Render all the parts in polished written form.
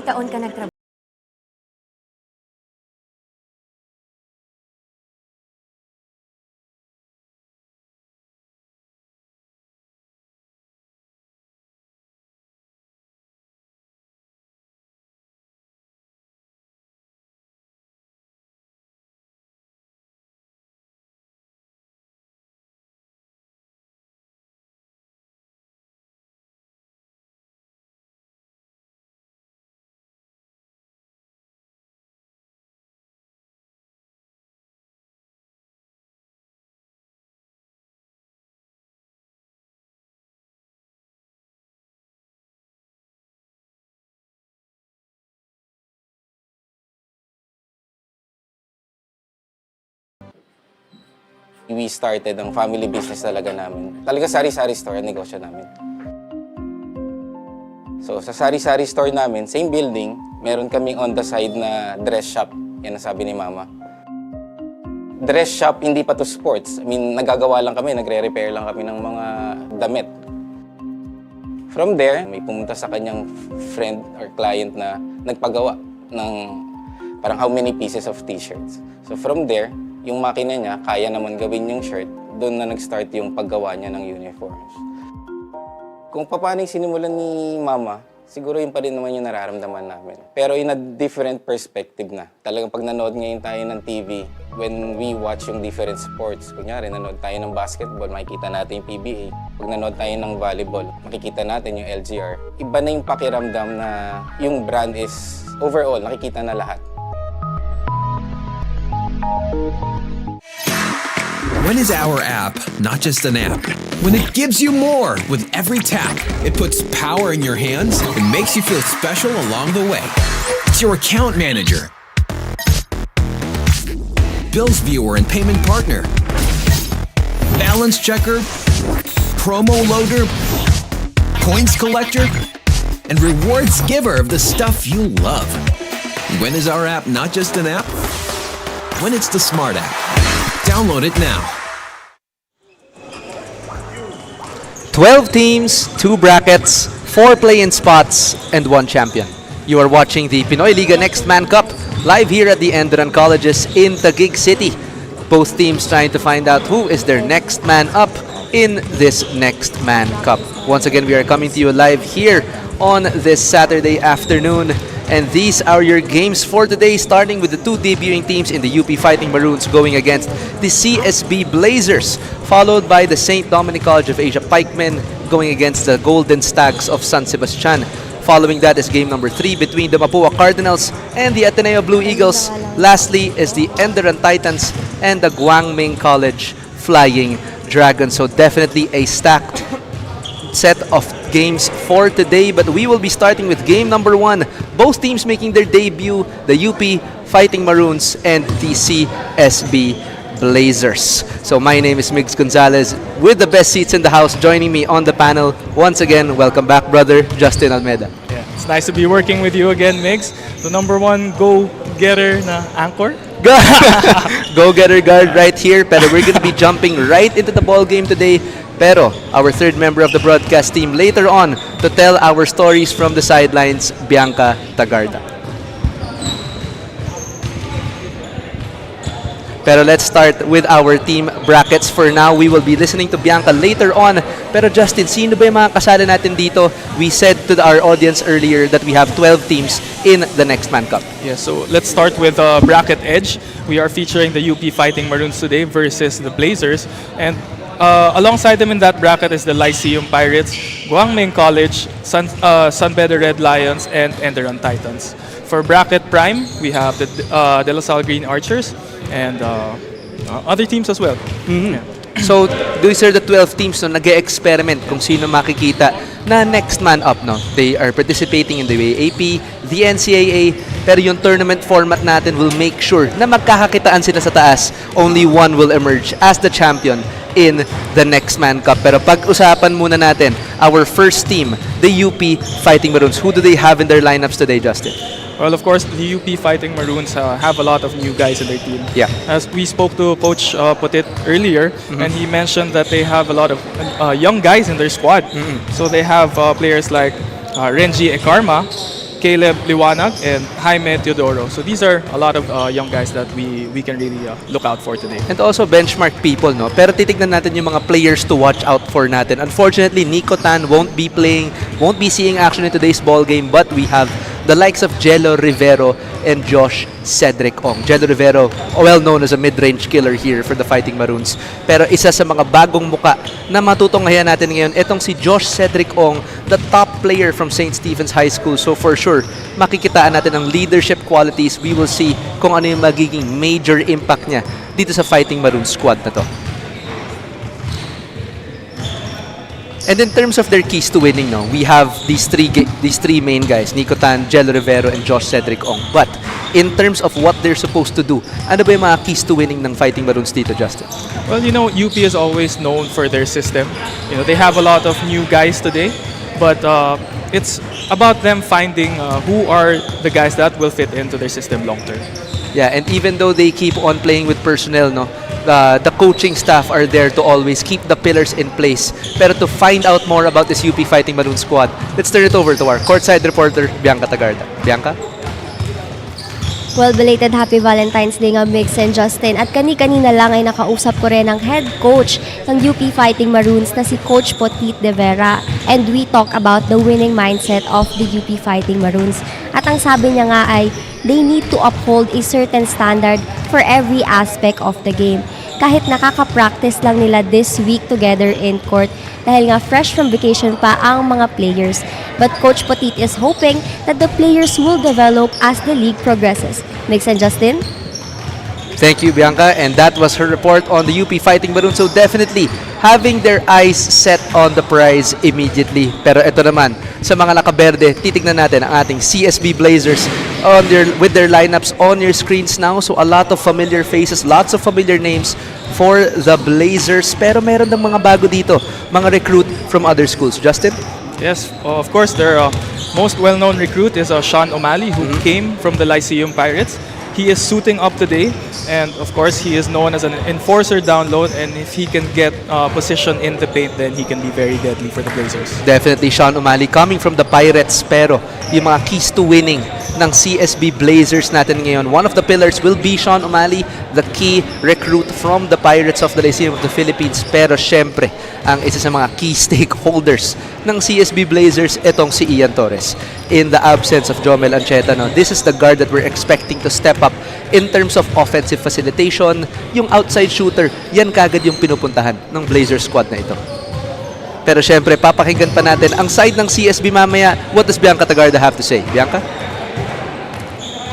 ilang taon ka nagtrabaho? We started ang family business talaga namin. Talaga sari-sari store ang negosyo namin. So sa sari-sari store namin, same building, meron kaming on the side na dress shop. Yan ang sabi ni Mama. Dress shop, hindi pa to sports. I mean, nagagawa lang kami, nagre-repair lang kami ng mga damit. From there, may pumunta sa kanyang friend or client na nagpagawa ng parang how many pieces of t-shirts. So from there, yung makina niya, kaya naman gawin yung shirt, doon na nag-start yung paggawa niya ng uniforms. Kung paano yung sinimulan ni Mama, siguro yun pa rin naman yung nararamdaman namin. Pero in a different perspective na. Talagang pag nanood ngayon tayo ng TV, when we watch yung different sports, kunyari nanood tayo ng basketball, makikita natin yung PBA. Pag nanood tayo ng volleyball, makikita natin yung LGR. Iba na yung pakiramdam na yung brand is overall, nakikita na lahat. When is our app not just an app? When it gives you more with every tap, it puts power in your hands and makes you feel special along the way. It's your account manager, bills viewer and payment partner, balance checker, promo loader, points collector, and rewards giver of the stuff you love. When is our app not just an app? When it's the smart app. Download it now. 12 teams, 2 brackets, 4 play-in spots, and 1 champion. You are watching the Pinoyliga Next Man Cup live here at the ENDERUN colleges in Taguig City. Both teams trying to find out who is their next man up in this Next Man Cup. Once again, we are coming to you live here on this Saturday afternoon. And these are your games for today, starting with the 2 debuting teams in the UP Fighting Maroons going against the CSB Blazers, followed by the St. Dominic College of Asia Pikemen going against the Golden Stags of San Sebastian. Following that is game number 3 between the Mapua Cardinals and the Ateneo Blue Eagles. Lastly is the ENDERUN Titans and the Guangming College Flying Dragons. So definitely a stacked set of games for today, but we will be starting with game number 1. Both teams making their debut, the UP Fighting Maroons and the CSB Blazers. So my name is Migs Gonzalez with the best seats in the house. Joining me on the panel once again, welcome back brother Justin Almeida. Yeah, it's nice to be working with you again, Migs. The number 1 go-getter na anchor. Go-getter guard right here, pero we're gonna be jumping right into the ball game today. Pero our third member of the broadcast team later on to tell our stories from the sidelines, Bianca Tagarda. Pero let's start with our team brackets for now. We will be listening to Bianca later on. Pero Justin, sino ba yung mga kasali natin dito? We said to our audience earlier that we have 12 teams in the Next Man Cup. Yeah, so let's start with Bracket Edge. We are featuring the UP Fighting Maroons today versus the Blazers. And alongside them in that bracket is the Lyceum Pirates, Guangming College, San Pedro Red Lions, and ENDERUN Titans. For Bracket Prime, we have the De La Salle Green Archers and other teams as well. Mm-hmm. Yeah. So, these are the 12 teams na nag-experiment kung sino makikita na next man up. No? They are participating in the AP, the NCAA, pero yung tournament format natin will make sure na magkakakitaan sila sa taas. Only one will emerge as the champion in the Next Man Cup. Pero pag-usapan muna natin our first team, the UP Fighting Maroons. Who do they have in their lineups today, Justin? Well, of course, the UP Fighting Maroons have a lot of new guys in their team. Yeah. As we spoke to Coach Putit earlier, and he mentioned that they have a lot of young guys in their squad. So they have players like Renji Ekarma, Caleb Liwanag, and Jaime Teodoro. So these are a lot of young guys that we can really look out for today. And also benchmark people, no? Pero titignan natin yung mga players to watch out for natin. Unfortunately, Nico Tan won't be seeing action in today's ball game, but we have the likes of Jello Rivero and Josh Cedric Ong. Jello Rivero, well known as a mid-range killer here for the Fighting Maroons. Pero isa sa mga bagong muka na matutunghayan natin ngayon, itong si Josh Cedric Ong, the top player from St. Stephen's High School. So for sure, makikitaan natin ang leadership qualities. We will see kung ano yung magiging major impact niya dito sa Fighting Maroons squad na to. And in terms of their keys to winning, no, we have these three main guys, Nico Tan, Jello Rivero, and Josh Cedric Ong. But in terms of what they're supposed to do, ano ba yung mga keys to winning ng Fighting Maroons dito, Justin? Well, you know, UP is always known for their system. You know, they have a lot of new guys today, but it's about them finding who are the guys that will fit into their system long term. Yeah, and even though they keep on playing with personnel, no, the coaching staff are there to always keep the pillars in place. Pero to find out more about this UP Fighting Maroons squad, let's turn it over to our courtside reporter, Bianca Tagarda. Bianca? Well, belated Happy Valentine's Day nga, Mix and Justin. At kanina lang ay nakausap ko rin ang head coach ng UP Fighting Maroons na si Coach Potit De Vera. And we talk about the winning mindset of the UP Fighting Maroons. At ang sabi niya nga ay, they need to uphold a certain standard for every aspect of the game. Kahit nakaka-practice lang nila this week together in court dahil nga fresh from vacation pa ang mga players. But Coach Potit is hoping that the players will develop as the league progresses. Mix and Justin? Thank you, Bianca. And that was her report on the UP Fighting Maroons. So definitely, having their eyes set on the prize immediately. Pero ito naman, sa mga nakaberde, titignan natin ang ating CSB Blazers with their lineups on your screens now. So a lot of familiar faces, lots of familiar names for the Blazers. Pero meron ng mga bago dito, mga recruit from other schools. Justin? Yes, of course, their most well-known recruit is Sean O'Malley, who came from the Lyceum Pirates. He is suiting up today, and of course, he is known as an enforcer down low, and if he can get position in the paint, then he can be very deadly for the Blazers. Definitely Sean O'Malley coming from the Pirates, pero yung mga keys to winning ng CSB Blazers natin ngayon, one of the pillars will be Sean O'Malley, the key recruit from the Pirates of the Lyceum of the Philippines. Pero syempre, ang isa sa mga key stakeholders ng CSB Blazers, itong si Ian Torres. In the absence of Jomel Ancheta, no, this is the guard that we're expecting to step up in terms of offensive facilitation. Yung outside shooter, yan kagad yung pinupuntahan ng Blazers squad na ito. Pero syempre, papakinggan pa natin ang side ng CSB mamaya. What does Bianca Tagarda have to say? Bianca?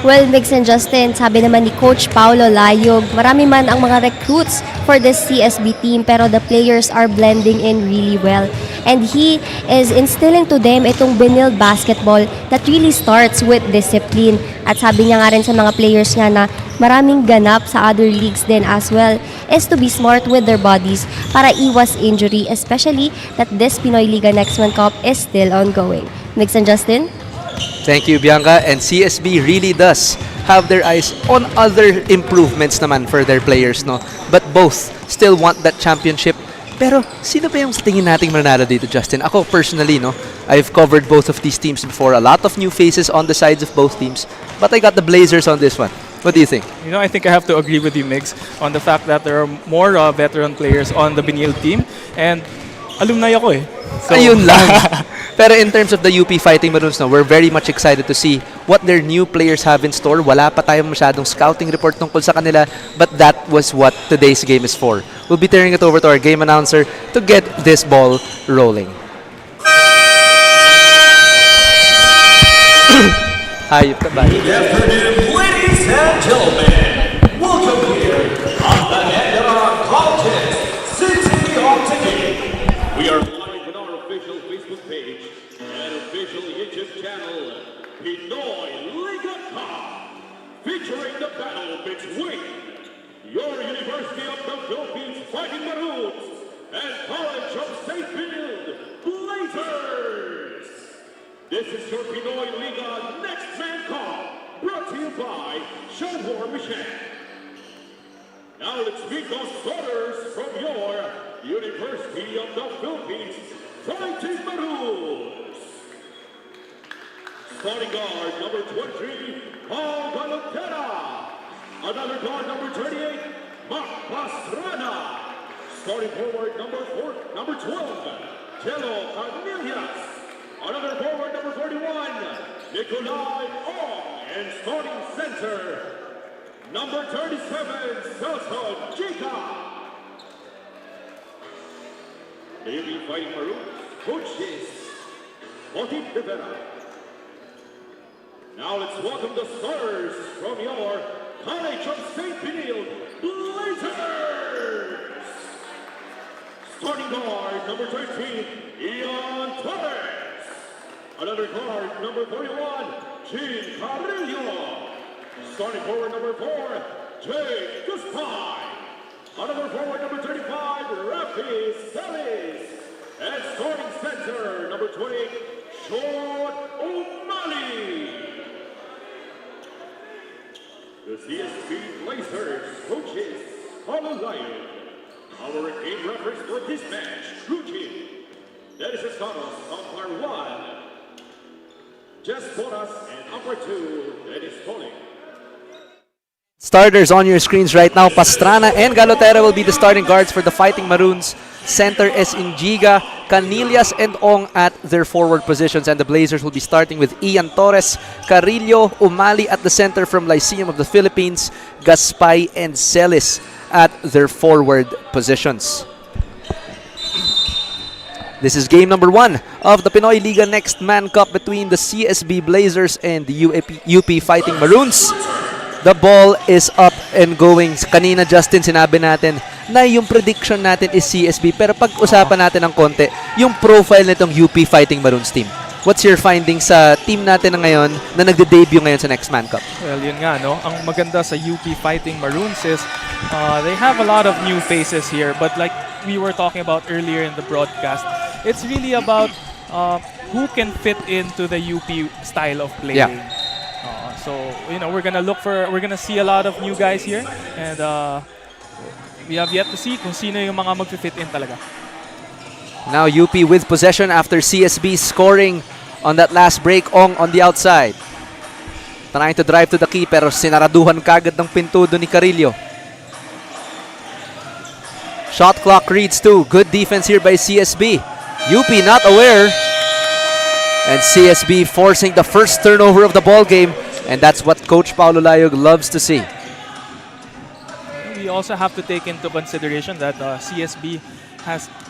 Well, Mix and Justin, sabi naman ni Coach Paulo Layog, marami man ang mga recruits for this CSB team pero the players are blending in really well. And he is instilling to them itong build basketball that really starts with discipline. At sabi niya nga rin sa mga players nga na maraming ganap sa other leagues din as well is to be smart with their bodies para iwas injury, especially that this Pinoyliga Next Man Cup is still ongoing. Mix and Justin? Thank you, Bianca. And CSB really does have their eyes on other improvements naman for their players, no? But both still want that championship. Pero sino ba yung sa tingin nating mananalo dito, Justin? Ako personally, no, I've covered both of these teams before. A lot of new faces on the sides of both teams. But I got the Blazers on this one. What do you think? You know, I think I have to agree with you, Migs, on the fact that there are more veteran players on the Benil team. And alumni ako eh. So, ayun lang. Pero in terms of the UP Fighting Maroons, no, we're very much excited to see what their new players have in store. Wala pa tayong masyadong scouting report tungkol sa kanila, but that was what today's game is for. We'll be turning it over to our game announcer to get this ball rolling. Hayop ka ba? Good afternoon, ladies and gentlemen. Welcome here on the ENDERUN Colleges City of Taguig. We are live on our official Facebook page and official YouTube channel, Pinoyliga, featuring the battle between your University of the Philippines Fighting Maroons and College of St. Blazers. This is your Pinoyliga Next Man Cup, brought to you by Showhor Michelle. Now let's meet the starters from your University of the Philippines Fighting Maroons. Starting guard number 23, Paul Galantera. Another guard number 38, Mark Pastrana. Starting forward number 12, Jello Carmelias. Another forward number 41, Nikolai Ong. And starting center, number 37, Celso Jica. The UP Fighting Maroons coaches Motif de Vera. Now let's welcome the stars from your College of St. Pinoyliga Blazers. Starting guard number 13, Ian Torres. Another guard number 31, Gene Carrillo. Starting forward number 4, Jake Guspay. Another forward number 35, Rafi Celis. And starting center number 20, Sean O'Malley. The CSB Blazers coaches Pinoyliga. Our game reference for this match, routine. Dennis Escanos, umpire 1. Jess Boras, and umpire 2, Dennis Polling. Starters on your screens right now. Pastrana and Galotera will be the starting guards for the Fighting Maroons. Center is Injiga, Canillas, and Ong at their forward positions. And the Blazers will be starting with Ian Torres, Carrillo, Umali at the center from Lyceum of the Philippines, Gaspay, and Celis at their forward positions. This is game number 1 of the Pinoyliga Next Man Cup between the CSB Blazers and the UP Fighting Maroons. The ball is up and going. Kanina, Justin, sinabi natin na yung prediction natin is CSB. Pero pag-usapan natin ng konti, yung profile nitong UP Fighting Maroons team. What's your findings sa team natin na ngayon na nagde-debut ngayon sa Next Man Cup? Well, yun nga, no? Ang maganda sa UP Fighting Maroons is they have a lot of new faces here. But like we were talking about earlier in the broadcast, it's really about who can fit into the UP style of playing. Yeah. So, you know, we're gonna see a lot of new guys here, and we have yet to see kung sino yung mga mag-fit in talaga. Now UP with possession after CSB scoring on that last break. Ong on the outside. Trying to drive to the key pero sinaraduhan kagad ng pintudo ni Carrillo. Shot clock reads 2. Good defense here by CSB. UP not aware. And CSB forcing the first turnover of the ball game. And that's what Coach Paulo Layog loves to see. We also have to take into consideration that CSB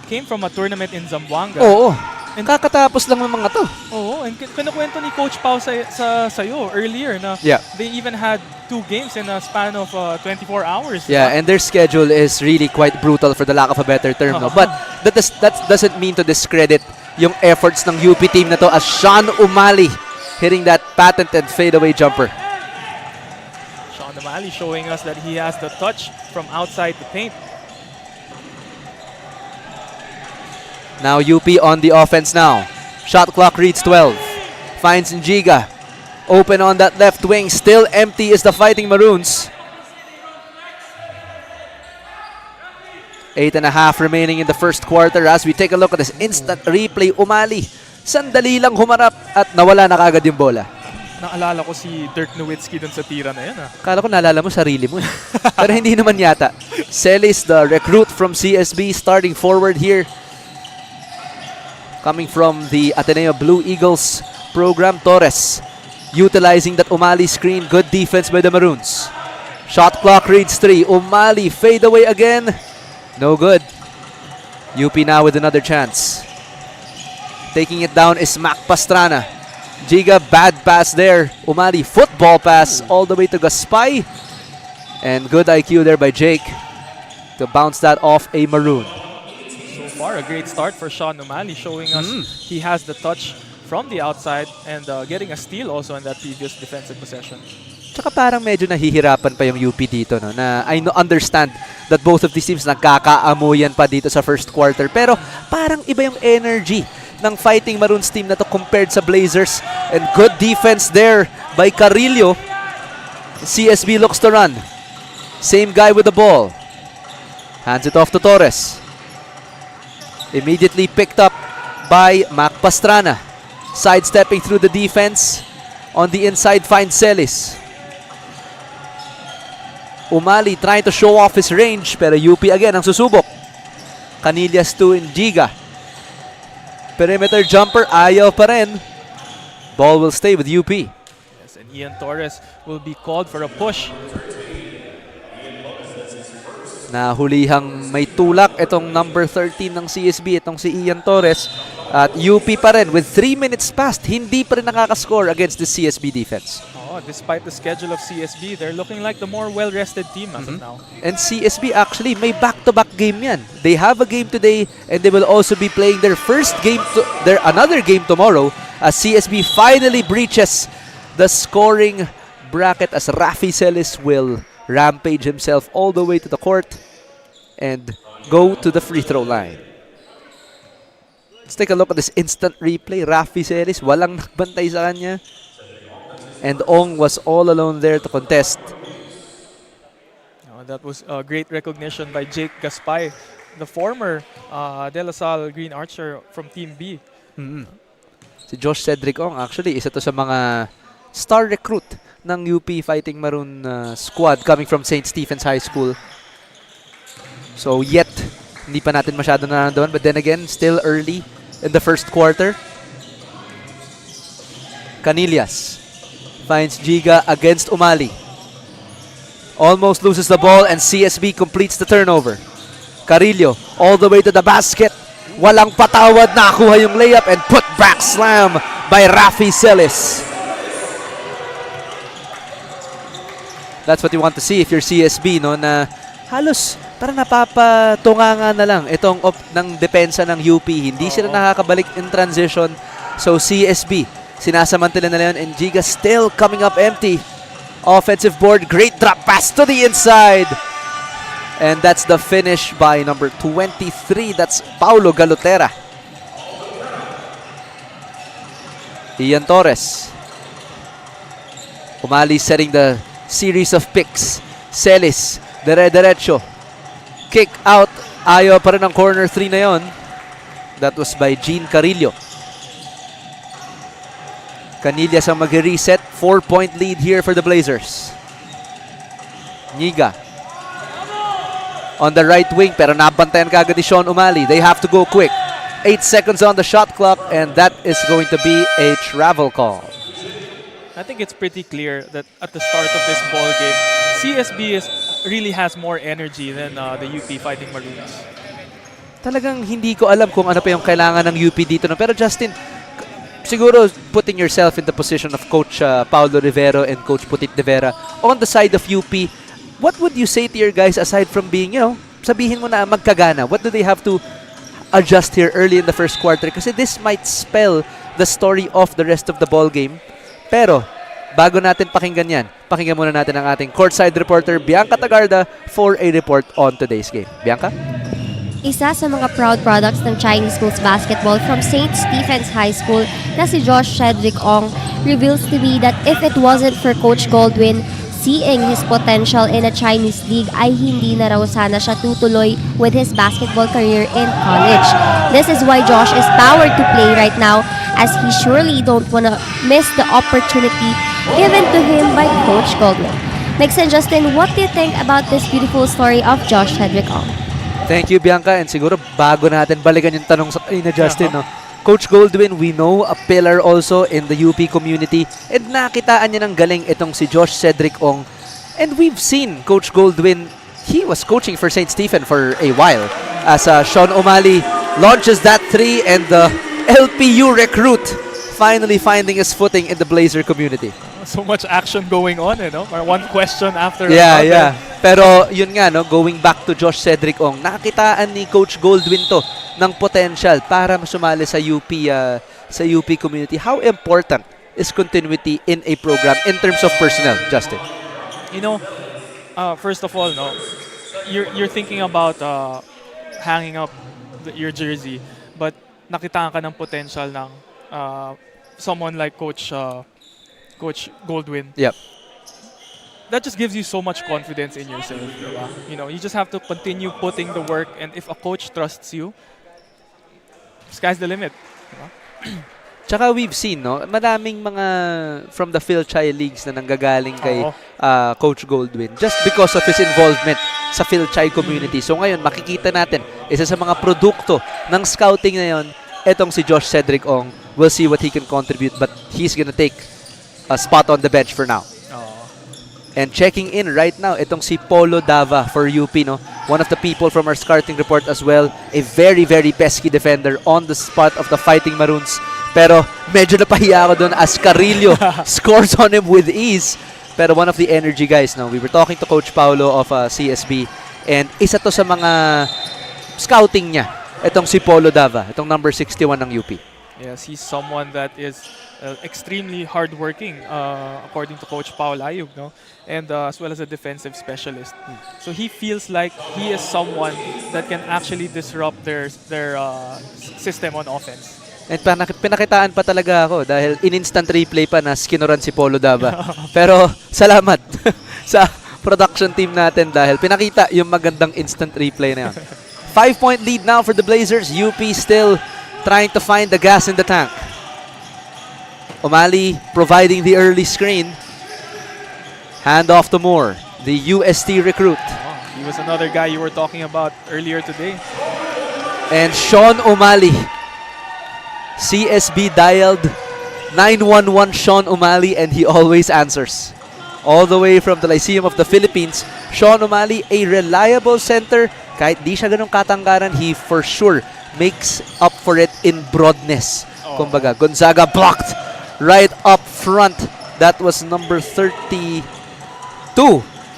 came from a tournament in Zamboanga. Oo. And kakatapos lang ng mga to. Oo, and kinukwento ni Coach Pau sa'yo earlier na they even had 2 games in a span of 24 hours. Yeah, and their schedule is really quite brutal for the lack of a better term. No? But that doesn't mean to discredit yung efforts ng UP team na to as Sean Umali hitting that patented fadeaway jumper. Sean Umali showing us that he has the touch from outside the paint. Now UP on the offense now. Shot clock reads 12. Finds Njiga. Open on that left wing. Still empty is the Fighting Maroons. 8.5 remaining in the first quarter as we take a look at this instant replay. Umali, sandali lang humarap at nawala na kagad yung bola. Naalala ko si Dirk Nowitzki dun sa tira na yan. Kala ko naalala mo sarili mo. Pero hindi naman yata. Celis, the recruit from CSB, starting forward here. Coming from the Ateneo Blue Eagles program, Torres. Utilizing that Umali screen. Good defense by the Maroons. Shot clock reads 3. Umali fade away again. No good. UP now with another chance. Taking it down is Mac Pastrana. Giga, bad pass there. Umali, football pass all the way to Gaspay. And good IQ there by Jake to bounce that off a Maroon. So far, a great start for Sean Umali, showing us he has the touch from the outside and getting a steal also in that previous defensive possession. Tsaka parang medyo nahihirapan pa yung UP dito, no? Na I understand that both of these teams nagkakaamuyan pa dito sa first quarter. Pero parang iba yung energy ng Fighting Maroons team na to compared sa Blazers. And good defense there by Carrillo. CSB looks to run. Same guy with the ball. Hands it off to Torres. Immediately picked up by Mac Pastrana. Sidestepping through the defense. On the inside finds Celis. Umali trying to show off his range, pero UP again ang susubok. Canillas to Giga. Perimeter jumper, ayaw pa rin. Ball will stay with UP. Yes, and Ian Torres will be called for a push. Nahulihang may tulak itong number 13 ng CSB, itong si Ian Torres. At UP pa rin with 3 minutes past, hindi pa rin nakakascore against the CSB defense. Oh, despite the schedule of CSB, they're looking like the more well-rested team as of now. And CSB actually may back-to-back game yan. They have a game today and they will also be playing their another game tomorrow as CSB finally breaches the scoring bracket as Rafi Celis will rampage himself all the way to the court and go to the free throw line. Let's take a look at this instant replay. Rafi Celis, walang nagbantay sa kanya. And Ong was all alone there to contest. That was a great recognition by Jake Gaspay, the former De La Salle Green Archer from Team B. Si Josh Cedric Ong, actually, isa to sa mga star recruit ng UP Fighting Maroon squad coming from St. Stephen's High School. So yet, hindi pa natin masyado nararamdaman. But then again, still early in the first quarter. Canillas finds Giga against Umali. Almost loses the ball and CSB completes the turnover. Carillo all the way to the basket. Walang patawad, nakuha yung layup and put back slam by Rafi Celis. That's what you want to see if you're CSB, no? Na halos para napapatunganga na lang itong ng depensa ng UP. Hindi sila nakakabalik in transition. So CSB, sinasamantala na yun and Giga still coming up empty. Offensive board, great drop pass to the inside. And that's the finish by number 23. That's Paulo Galutera. Ian Torres. Umali setting the series of picks. Celis, dire-derecho. Kick out. Ayaw pa rin ang corner 3 na yon. That was by Gene Carillo. Canillas ang mag-reset. 4-point lead here for the Blazers. Niga. On the right wing, pero nabantayan kagad ni Sean Umali. They have to go quick. 8 seconds on the shot clock, and that is going to be a travel call. I think it's pretty clear that at the start of this ball game, CSB really has more energy than the UP Fighting Maroons. Talagang hindi ko alam kung ano pa yung kailangan ng UP dito. No? Pero Justin, siguro putting yourself in the position of Coach Paulo Rivero and Coach Putit de Vera on the side of UP, what would you say to your guys aside from being, sabihin mo na magkagana? What do they have to adjust here early in the first quarter? Kasi this might spell the story of the rest of the ball game. Pero, bago natin pakinggan yan, pakinggan muna natin ang ating courtside reporter, Bianca Tagarda, for a report on today's game. Bianca? Isa sa mga proud products ng Chinese schools basketball from St. Stephen's High School na si Josh Cedric Ong reveals to me that if it wasn't for Coach Goldwyn seeing his potential in a Chinese league ay hindi na raw sana siya tutuloy with his basketball career in college. This is why Josh is powered to play right now as he surely don't wanna miss the opportunity given to him by Coach Goldwyn. Mix and Justin, what do you think about this beautiful story of Josh Cedric Ong? Thank you, Bianca. And siguro bago natin balikan yung tanong sa kanina, Justin, no? Coach Goldwyn, we know a pillar also in the UP community. And nakitaan niya ng galing itong si Josh Cedric Ong. And we've seen Coach Goldwyn, he was coaching for St. Stephen for a while. As Sean O'Malley launches that 3 and the LPU recruit finally finding his footing in the Blazer community. So much action going on, One question after yeah, another. Yeah. Pero yun nga, going back to Josh Cedric Ong, nakitaan ni Coach Goldwyn to ng potential para sumali sa UP community. How important is continuity in a program in terms of personnel, Justin? First of all, you're thinking about hanging up your jersey, but nakitaan ka ng potential ng someone like Coach Goldwyn. Yep. That just gives you so much confidence in yourself. Diba? You just have to continue putting the work, and if a coach trusts you, sky's the limit. Diba? Tsaka we've seen, no, madaming mga from the Phil Chai Leagues na nanggagaling kay Coach Goldwyn just because of his involvement sa Phil Chai community. So ngayon, makikita natin, isa sa mga produkto ng scouting na yon, etong si Josh Cedric Ong. We'll see what he can contribute, but he's gonna take a spot on the bench for now. And checking in right now, itong si Polo Dava for UP, no? One of the people from our scouting report as well. A very, very pesky defender on the spot of the Fighting Maroons. Pero medyo napahiya ako doon as Carrillo scores on him with ease. Pero one of the energy guys, no? We were talking to Coach Paulo of CSB. And isa to sa mga scouting niya. Itong si Polo Dava, itong number 61 ng UP. Yes, he's someone that is extremely hardworking, according to Coach Paul Ayub, no? And as well as a defensive specialist. So he feels like he is someone that can actually disrupt their system on offense. And pinakitaan pa talaga ako dahil in-instant replay pa na skinuran si Polo Dava. Pero salamat sa production team natin dahil pinakita yung magandang instant replay na yun. 5-point lead now for the Blazers. UP still trying to find the gas in the tank. O'Malley providing the early screen. Hand off to Moore, the UST recruit. He was another guy you were talking about earlier today. And Sean O'Malley. CSB dialed 911 Sean O'Malley and he always answers. All the way from the Lyceum of the Philippines, Sean O'Malley, a reliable center. Kahit di siya ganun katanggaran, he for sure makes up for it in broadness. Kumbaga, Gonzaga blocked right up front. That was number 32.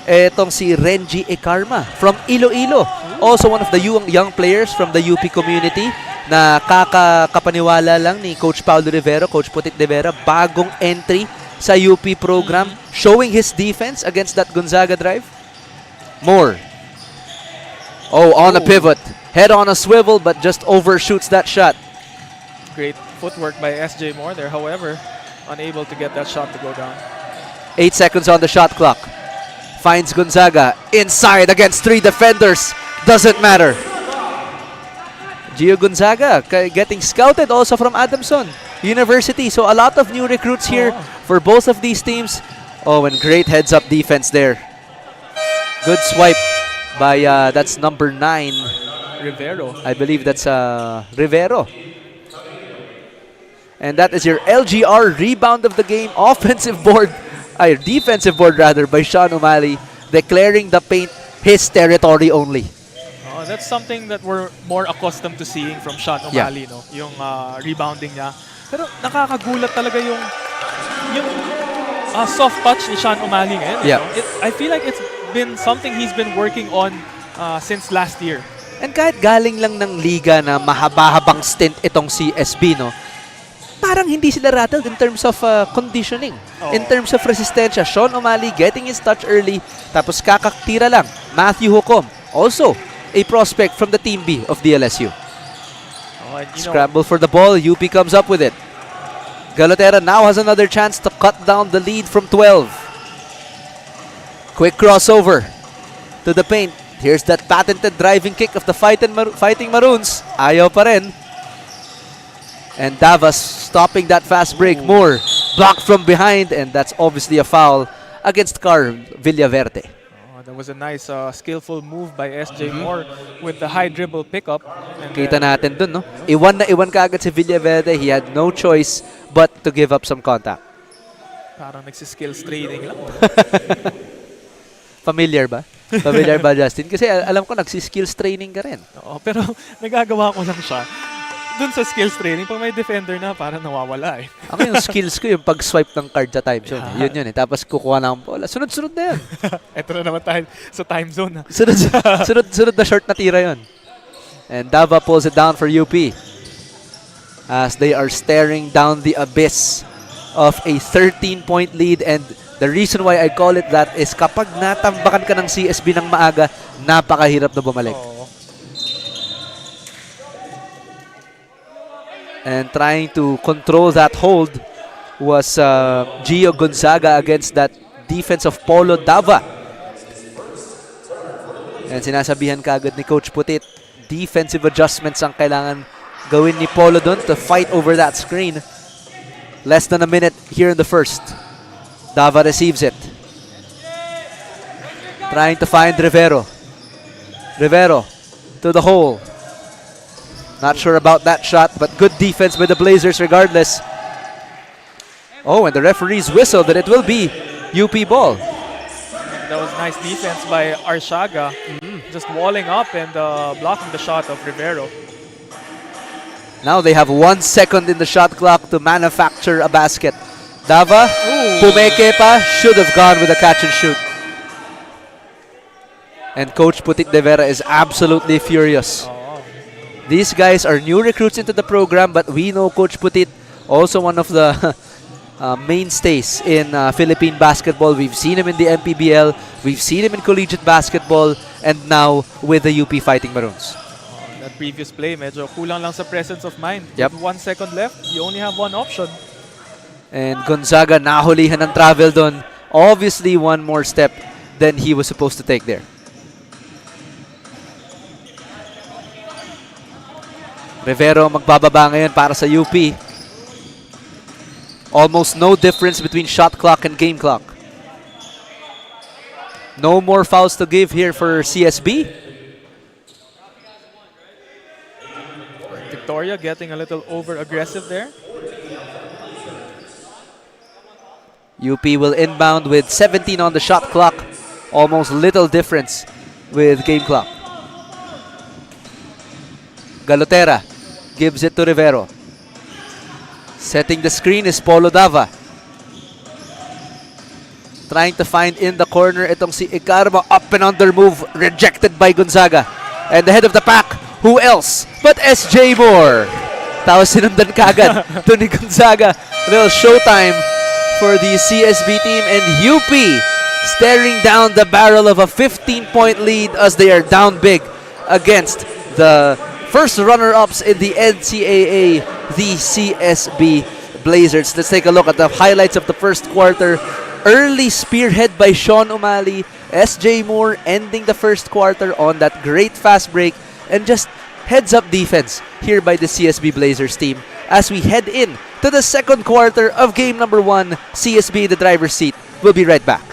Etong si Renji Ekarma from Iloilo. Also one of the young players from the UP community na kakapaniwala lang ni Coach Paulo Rivero, Coach Putit de Vera, bagong entry sa UP program, showing his defense against that Gonzaga drive. Moore. Oh, on a pivot. Head on a swivel, but just overshoots that shot. Great footwork by SJ Moore there, however, unable to get that shot to go down. 8 seconds on the shot clock. Finds Gonzaga inside against 3 defenders. Doesn't matter. Gio Gonzaga getting scouted also from Adamson University. So a lot of new recruits here for both of these teams. Oh, and great heads-up defense there. Good swipe by, that's number 9. Rivero. I believe that's Rivero. And that is your LGR rebound of the game. Defensive board rather, by Sean O'Malley, declaring the paint his territory only. That's something that we're more accustomed to seeing from Sean O'Malley, no? Yung rebounding niya. Pero nakakagulat talaga yung soft touch ni Sean O'Malley ngayon. Yeah. No? I feel like it's been something he's been working on since last year. And kahit galing lang ng liga na mahaba-habang stint itong CSB, no? Parang hindi sila rattled in terms of conditioning, in terms of resistensya. Sean O'Malley getting his touch early, tapos kakaktira lang. Matthew Hukom, also a prospect from the Team B of the LSU. Scramble for the ball, UP comes up with it. Galotera now has another chance to cut down the lead from 12. Quick crossover to the paint. Here's that patented driving kick of the Fighting Maroons. Ayaw pa rin. And Davas stopping that fast break. Moore blocked from behind, and that's obviously a foul against Car Villaverde. That was a nice skillful move by SJ Moore with the high dribble pickup. And Kita natin dun, no? Iwan na iwan ka agad si Villaverde. He had no choice but to give up some contact. Parang nagsiskills training lang. Familiar ba? Familiar ba, Justin? Kasi alam ko nagsi-skills training ka rin. Oo, pero nagagawa ko lang siya. Dun sa skills training, pag may defender na, parang nawawala eh. Ako yung skills ko, yung pag-swipe ng card sa time zone. Yun eh. Tapos kukuha na ang bola. Sunod-sunod na yun. Ito na naman tayo sa time zone. Sunod na short na tira yun. And Dava pulls it down for UP as they are staring down the abyss of a 13-point lead. And the reason why I call it that is kapag natambakan ka ng CSB ng maaga, napakahirap na bumalik. And trying to control that hold was Gio Gonzaga against that defense of Polo Dava. And sinasabihan kagad ni Coach Putit, defensive adjustments ang kailangan gawin ni Polo doon to fight over that screen. Less than a minute here in the first. Dava receives it. Trying to find Rivero. Rivero to the hole. Not sure about that shot, but good defense by the Blazers regardless. Oh, and the referees whistle that it will be UP ball. That was nice defense by Arshaga, just walling up and blocking the shot of Rivero. Now they have 1 second in the shot clock to manufacture a basket. Dava, pumeke pa, should have gone with a catch and shoot. And Coach Putit De Vera is absolutely furious. These guys are new recruits into the program, but we know Coach Putit, also one of the mainstays in Philippine basketball. We've seen him in the MPBL, we've seen him in collegiate basketball, and now with the UP Fighting Maroons. That previous play, medyo kulang lang sa presence of mind. Yep. With 1 second left, you only have one option. And Gonzaga nahulihan ng travel doon. Obviously, one more step than he was supposed to take there. Rivero magbababa ngayon para sa UP. Almost no difference between shot clock and game clock. No more fouls to give here for CSB. Victoria getting a little over-aggressive there. UP will inbound with 17 on the shot clock. Almost little difference with game clock. Galotera gives it to Rivero. Setting the screen is Polo Dava. Trying to find in the corner itong si Icarmo. Up and under move. Rejected by Gonzaga. And the head of the pack, who else but SJ Moore? Tapos sinundan kagad to ni Gonzaga. A little showtime for the CSB team, and UP staring down the barrel of a 15-point lead as they are down big against the first runner-ups in the NCAA, the CSB Blazers. Let's take a look at the highlights of the first quarter. Early spearhead by Sean O'Malley. SJ Moore ending the first quarter on that great fast break, and just heads-up defense here by the CSB Blazers team as we head in to the second quarter of game number 1. CSB in the driver's seat. We'll be right back.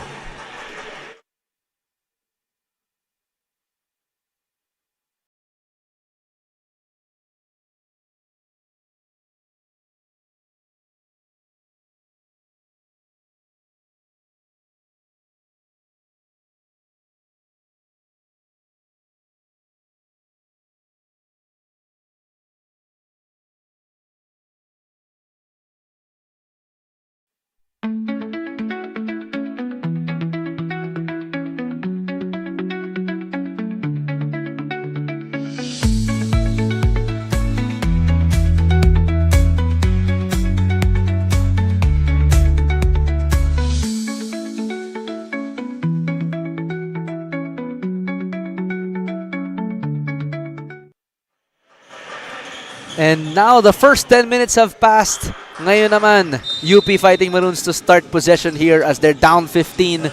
And now the first 10 minutes have passed. Ngayon naman, UP Fighting Maroons to start possession here as they're down 15.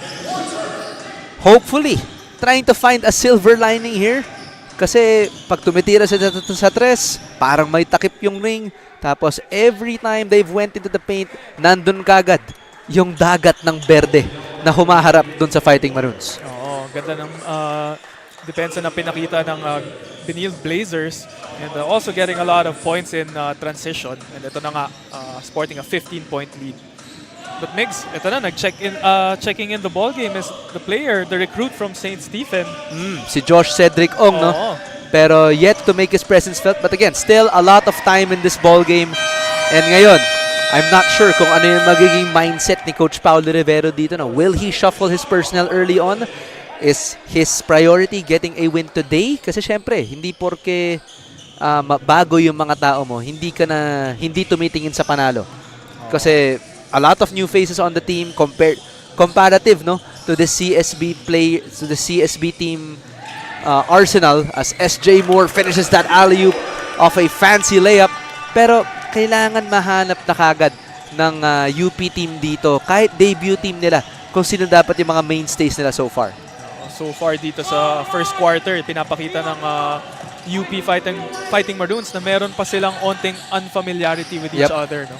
Hopefully, trying to find a silver lining here. Kasi pag tumitira sa tres, parang may takip yung ring. Tapos every time they've went into the paint, nandun kagad yung dagat ng berde na humaharap dun sa Fighting Maroons. Oo, ganda ng depensa na pinakita ng Benil Blazers, and also getting a lot of points in transition, and ito na nga sporting a 15-point lead. But Migs, ito na, checking in the ball game is the player, the recruit from St. Stephen. Si Josh Cedric Ong, no? Pero yet to make his presence felt, but again, still a lot of time in this ball game. And ngayon, I'm not sure kung ano yung magiging mindset ni Coach Paulo Rivero dito. No? Will he shuffle his personnel early on? Is his priority getting a win today? Kasi syempre, hindi porke bago yung mga tao mo, hindi tumitingin sa panalo. Kasi a lot of new faces on the team comparative no to the CSB team arsenal as SJ Moore finishes that alley-oop off a fancy layup. Pero kailangan mahanap na kagad ng UP team dito, kahit debut team nila, kung sino dapat yung mga mainstays nila so far. So far dito sa first quarter, pinapakita ng UP Fighting Maroons na meron pa silang onting unfamiliarity with each other. No?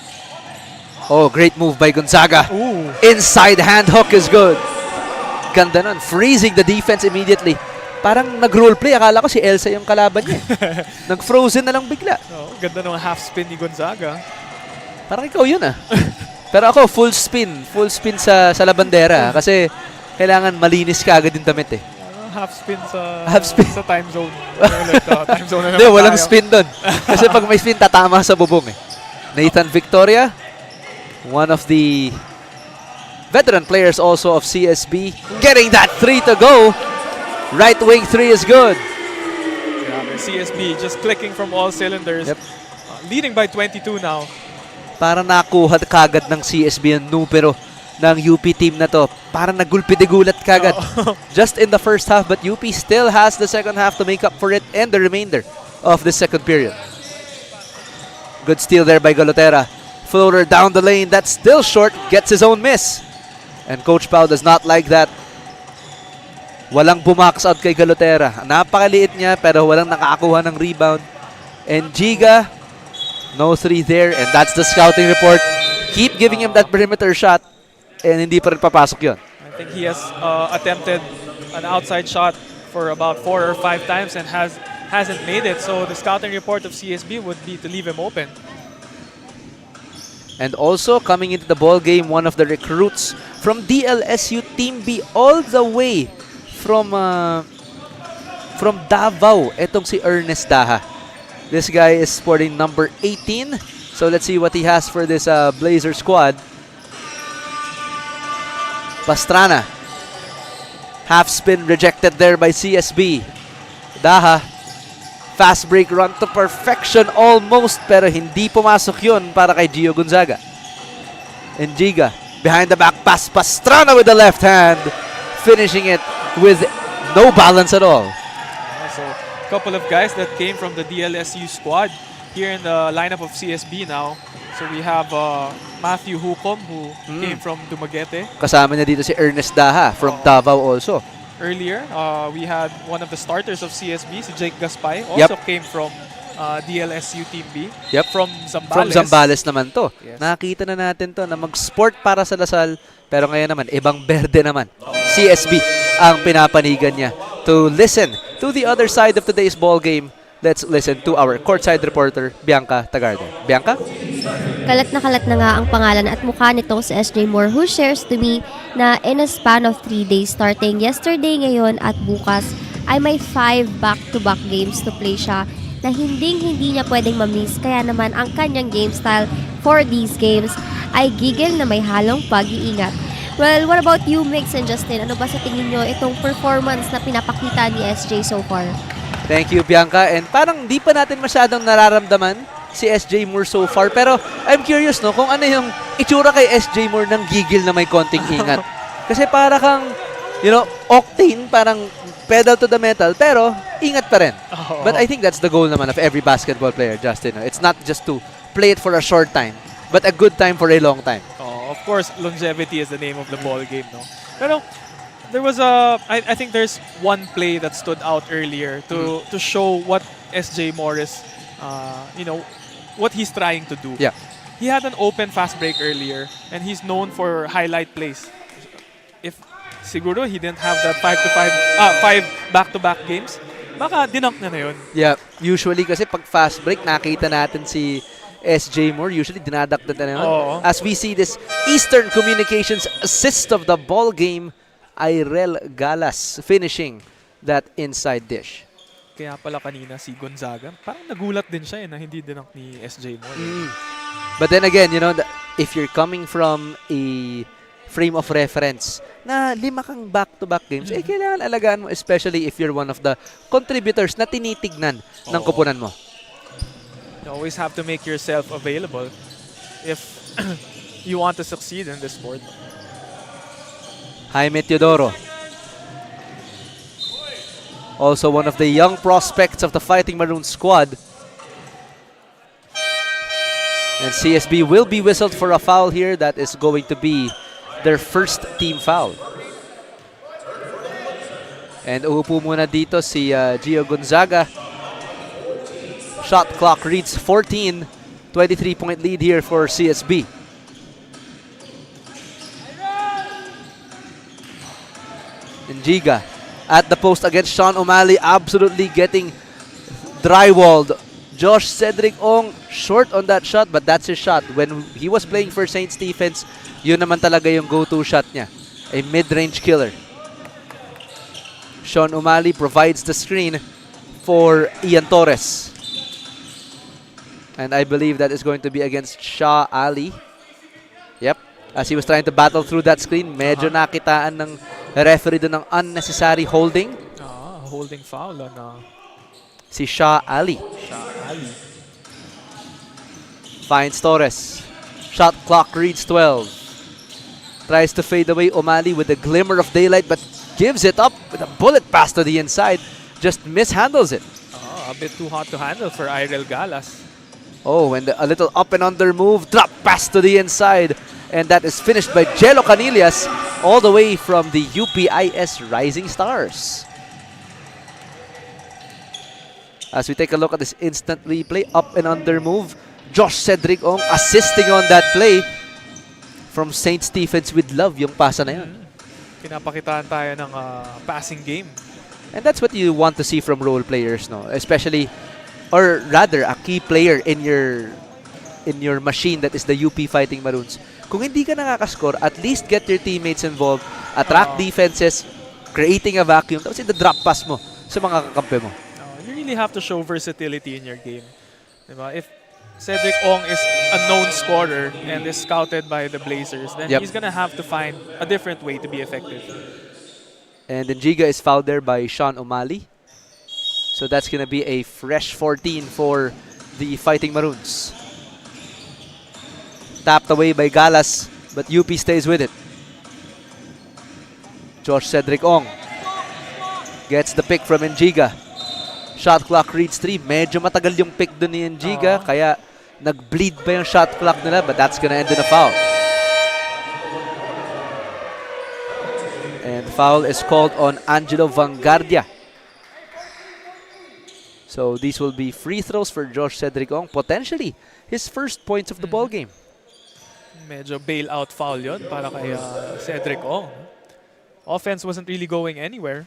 Oh, great move by Gonzaga. Ooh. Inside hand hook is good. Ganda nun. Freezing the defense immediately. Parang nag-roleplay. Akala ko si Elsa yung kalaban niya. Nag-frozen na lang bigla. Oh, ganda ng half spin ni Gonzaga. Parang ikaw yun ah. Pero ako, full spin. Full spin sa labandera. Kasi kailangan malinis ka agad yung damit eh. Half spin sa sa time zone. Time zone na Hindi, naman walang tayo. spin doon. Kasi pag may spin, tatama sa bubong eh. Nathan Victoria, one of the veteran players also of CSB, getting that 3 to go. Right wing 3 is good. Yeah, CSB just clicking from all cylinders. Yep. Leading by 22 now. Para nakuha kagad ng CSB ang numero ng UP team na to. Parang nagulpi-digulat kagad. Just in the first half, but UP still has the second half to make up for it and the remainder of the second period. Good steal there by Galotera. Floater down the lane, that's still short, gets his own miss. And Coach Pau does not like that. Walang bumax out kay Galotera. Napakaliit niya pero walang nakakakuha ng rebound. And Giga, no 3 there, and that's the scouting report. Keep giving him that perimeter shot. And hindi pa rin papasok yun. I think he has attempted an outside shot for about 4 or 5 times and hasn't made it. So the scouting report of CSB would be to leave him open. And also coming into the ball game, one of the recruits from DLSU Team B all the way from Davao. Etong si Ernest Daha. This guy is sporting number 18. So let's see what he has for this Blazer squad. Pastrana. Half spin rejected there by CSB. Daha. Fast break run to perfection almost, pero hindi pumasok yun para kay Gio Gonzaga. And Giga. Behind the back pass. Pastrana with the left hand. Finishing it with no balance at all. So a couple of guys that came from the DLSU squad here in the lineup of CSB now. So we have Matthew Hukom who came from Dumaguete. Kasama niya dito si Ernest Daha from Davao also. Earlier, we had one of the starters of CSB, si Jake Gaspay, also came from DLSU Team B. Yep. From Zambales. From Zambales naman to. Yes. Nakita na natin to na mag-sport para sa Lasal, pero ngayon naman, ibang berde naman. CSB ang pinapanigan niya. To listen to the other side of today's ball game, let's listen to our courtside reporter, Bianca Tagarde. Bianca? Kalat na nga ang pangalan at mukha nitong si SJ Moore, who shares to me na in a span of 3 days starting yesterday, ngayon at bukas ay may 5 back-to-back games to play siya na hindi niya pwedeng ma-miss. Kaya naman ang kanyang game style for these games ay gigil na may halong pag-iingat. Well, what about you, Mix and Justin? Ano ba sa tingin nyo itong performance na pinapakita ni SJ so far? Thank you, Bianca. And parang di pa natin masyadong nararamdaman si SJ Moore so far. Pero I'm curious no kung ano yung itsura kay SJ Moore ng gigil na may konting ingat. Kasi para kang, octane, parang pedal to the metal, pero ingat pa rin. But I think that's the goal naman of every basketball player, Justin. It's not just to play it for a short time, but a good time for a long time. Of course, longevity is the name of the ball game, no? Pero there was I think there's one play that stood out earlier to show what SJ Morris, what he's trying to do. Yeah. He had an open fast break earlier, and he's known for highlight plays. If siguro he didn't have that 5 back-to-back games, baka dinunk na yun. Yeah, usually kasi pag fast break, nakita natin si SJ Moore, usually dinadakdat na yun. As we see this Eastern Communications assist of the ball game, Irel Galas finishing that inside dish. Kaya pala kanina si Gonzaga, parang nagulat din siya na hindi dinunk ni SJ Moore. But then again, if you're coming from a frame of reference na 5 kang back-to-back games, kailangan alagaan mo, especially if you're one of the contributors na tinitignan ng kupunan mo. You always have to make yourself available if you want to succeed in this sport. Jaime Teodoro. Also one of the young prospects of the Fighting Maroons squad. And CSB will be whistled for a foul here. That is going to be their first team foul. And uupo muna dito si Gio Gonzaga. Shot clock reads 14. 23-point lead here for CSB. Njiga at the post against Sean O'Malley, absolutely getting drywalled. Josh Cedric Ong short on that shot, but that's his shot. When he was playing for St. Stephens, yun naman talaga yung go-to shot niya. A mid-range killer. Sean O'Malley provides the screen for Ian Torres. And I believe that is going to be against Shah Ali. Yep. As he was trying to battle through that screen, medyo nakitaan ng referee doon ng unnecessary holding. Holding foul on Si Shah Ali. Ali. Finds Torres. Shot clock reads 12. Tries to fade away O'Malley with a glimmer of daylight, but gives it up with a bullet pass to the inside. Just mishandles it. A bit too hot to handle for Irel Galas. Oh, and a little up and under move. Drop pass to the inside. And that is finished by Jello Canillas all the way from the UPIS Rising Stars. As we take a look at this instant replay, up and under move. Josh Cedric Ong assisting on that play from St. Stephens with love yung pasa na yun. Pinapakitaan tayo ng passing game. And that's what you want to see from role players, no? Especially, or rather, a key player in your machine that is the UP Fighting Maroons. Kung hindi ka nakakascore, at least get your teammates involved, attract defenses, creating a vacuum, tapos i-drop pass mo sa mga kakampi mo. You really have to show versatility in your game. Diba? If Cedric Ong is a known scorer and is scouted by the Blazers, then he's gonna have to find a different way to be effective. And Njiga is fouled there by Sean O'Malley. So that's gonna be a fresh 14 for the Fighting Maroons. Tapped away by Galas, but UP stays with it. Josh Cedric Ong gets the pick from Njiga. Shot clock reads 3. Medyo matagal yung pick dun ni Njiga, kaya nag-bleed pa yung shot clock nila, but that's gonna end in a foul. And foul is called on Angelo Vanguardia. So these will be free throws for Josh Cedric Ong. Potentially his first points of the ball game. Medyo bailout foul yun para kay Cedric Ong. Offense wasn't really going anywhere.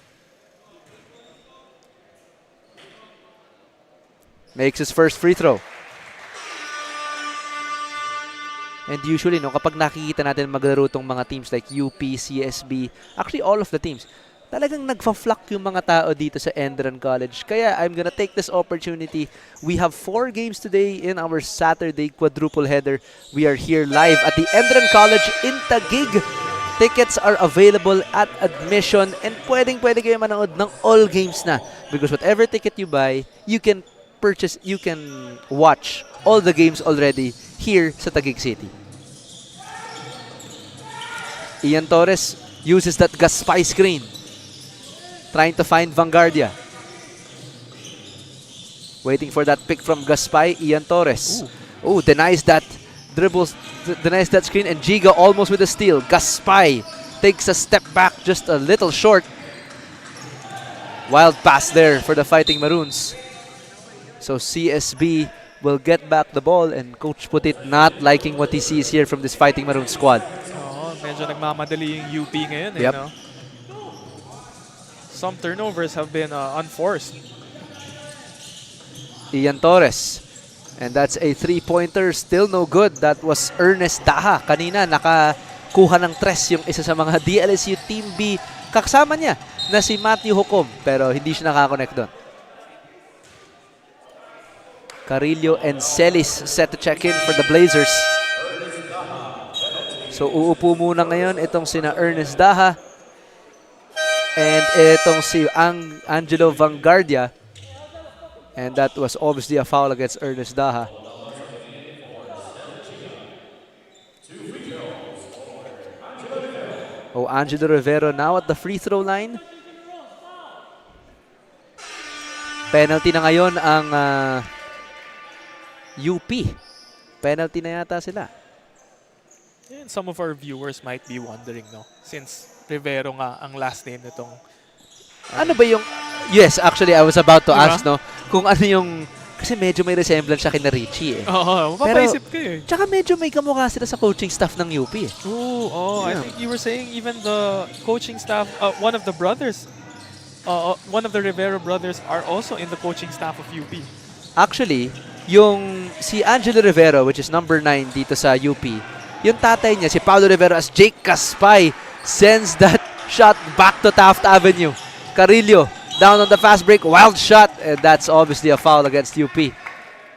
Makes his first free throw. And usually, no, kapag nakikita natin maglaro tong mga teams like UP, CSB, actually all of the teams, talagang nagfa-flock yung mga tao dito sa ENDERUN College. Kaya I'm gonna take this opportunity. We have 4 games today in our Saturday quadruple header. We are here live at the ENDERUN College in Taguig. Tickets are available at admission and pwede kayo manood ng all games na. Because whatever ticket you buy, you can purchase, you can watch all the games already here sa Taguig City. Ian Torres uses that Gaspay screen, trying to find Vanguardia. Waiting for that pick from Gaspay. Ian Torres. Oh, denies that dribbles, denies that screen, and Giga almost with a steal. Gaspay takes a step back, just a little short. Wild pass there for the Fighting Maroons. So CSB will get back the ball, and Coach Putit not liking what he sees here from this Fighting Maroons squad. Medyo nagmamadali yung UP ngayon. Yep. No? Some turnovers have been unforced. Ian Torres. And that's a 3-pointer. Still no good. That was Ernest Daha. Kanina nakakuha ng tres yung isa sa mga DLSU Team B. Kasama niya na si Matthew Hukom, pero hindi siya nakakonect doon. Carillo and Celis set to check in for the Blazers. So uupo muna ngayon itong sina Ernest Daha and itong si Angelo Vanguardia. And that was obviously a foul against Ernest Daha. Oh, Angelo Rivero now at the free throw line. Penalty na ngayon ang UP. Penalty na yata sila. And some of our viewers might be wondering, no? Since Rivero nga ang last name nitong... Ano ba yung... Yes, actually, I was about to ask, no? Kung ano yung Kasi medyo may resemblance siya kina Richie eh. Oo, mapapaisip ka eh. Tsaka medyo may kamukha sila sa coaching staff ng UP eh. I Yeah. think you were saying even the coaching staff, one of the brothers, one of the Rivero brothers are also in the coaching staff of UP. Actually, yung si Angelo Rivero, which is number 9 dito sa UP, yung tatay niya, si Paulo Rivero as Jake Caspay, sends that shot back to Taft Avenue. Carrillo down on the fast break, wild shot, and that's obviously a foul against UP.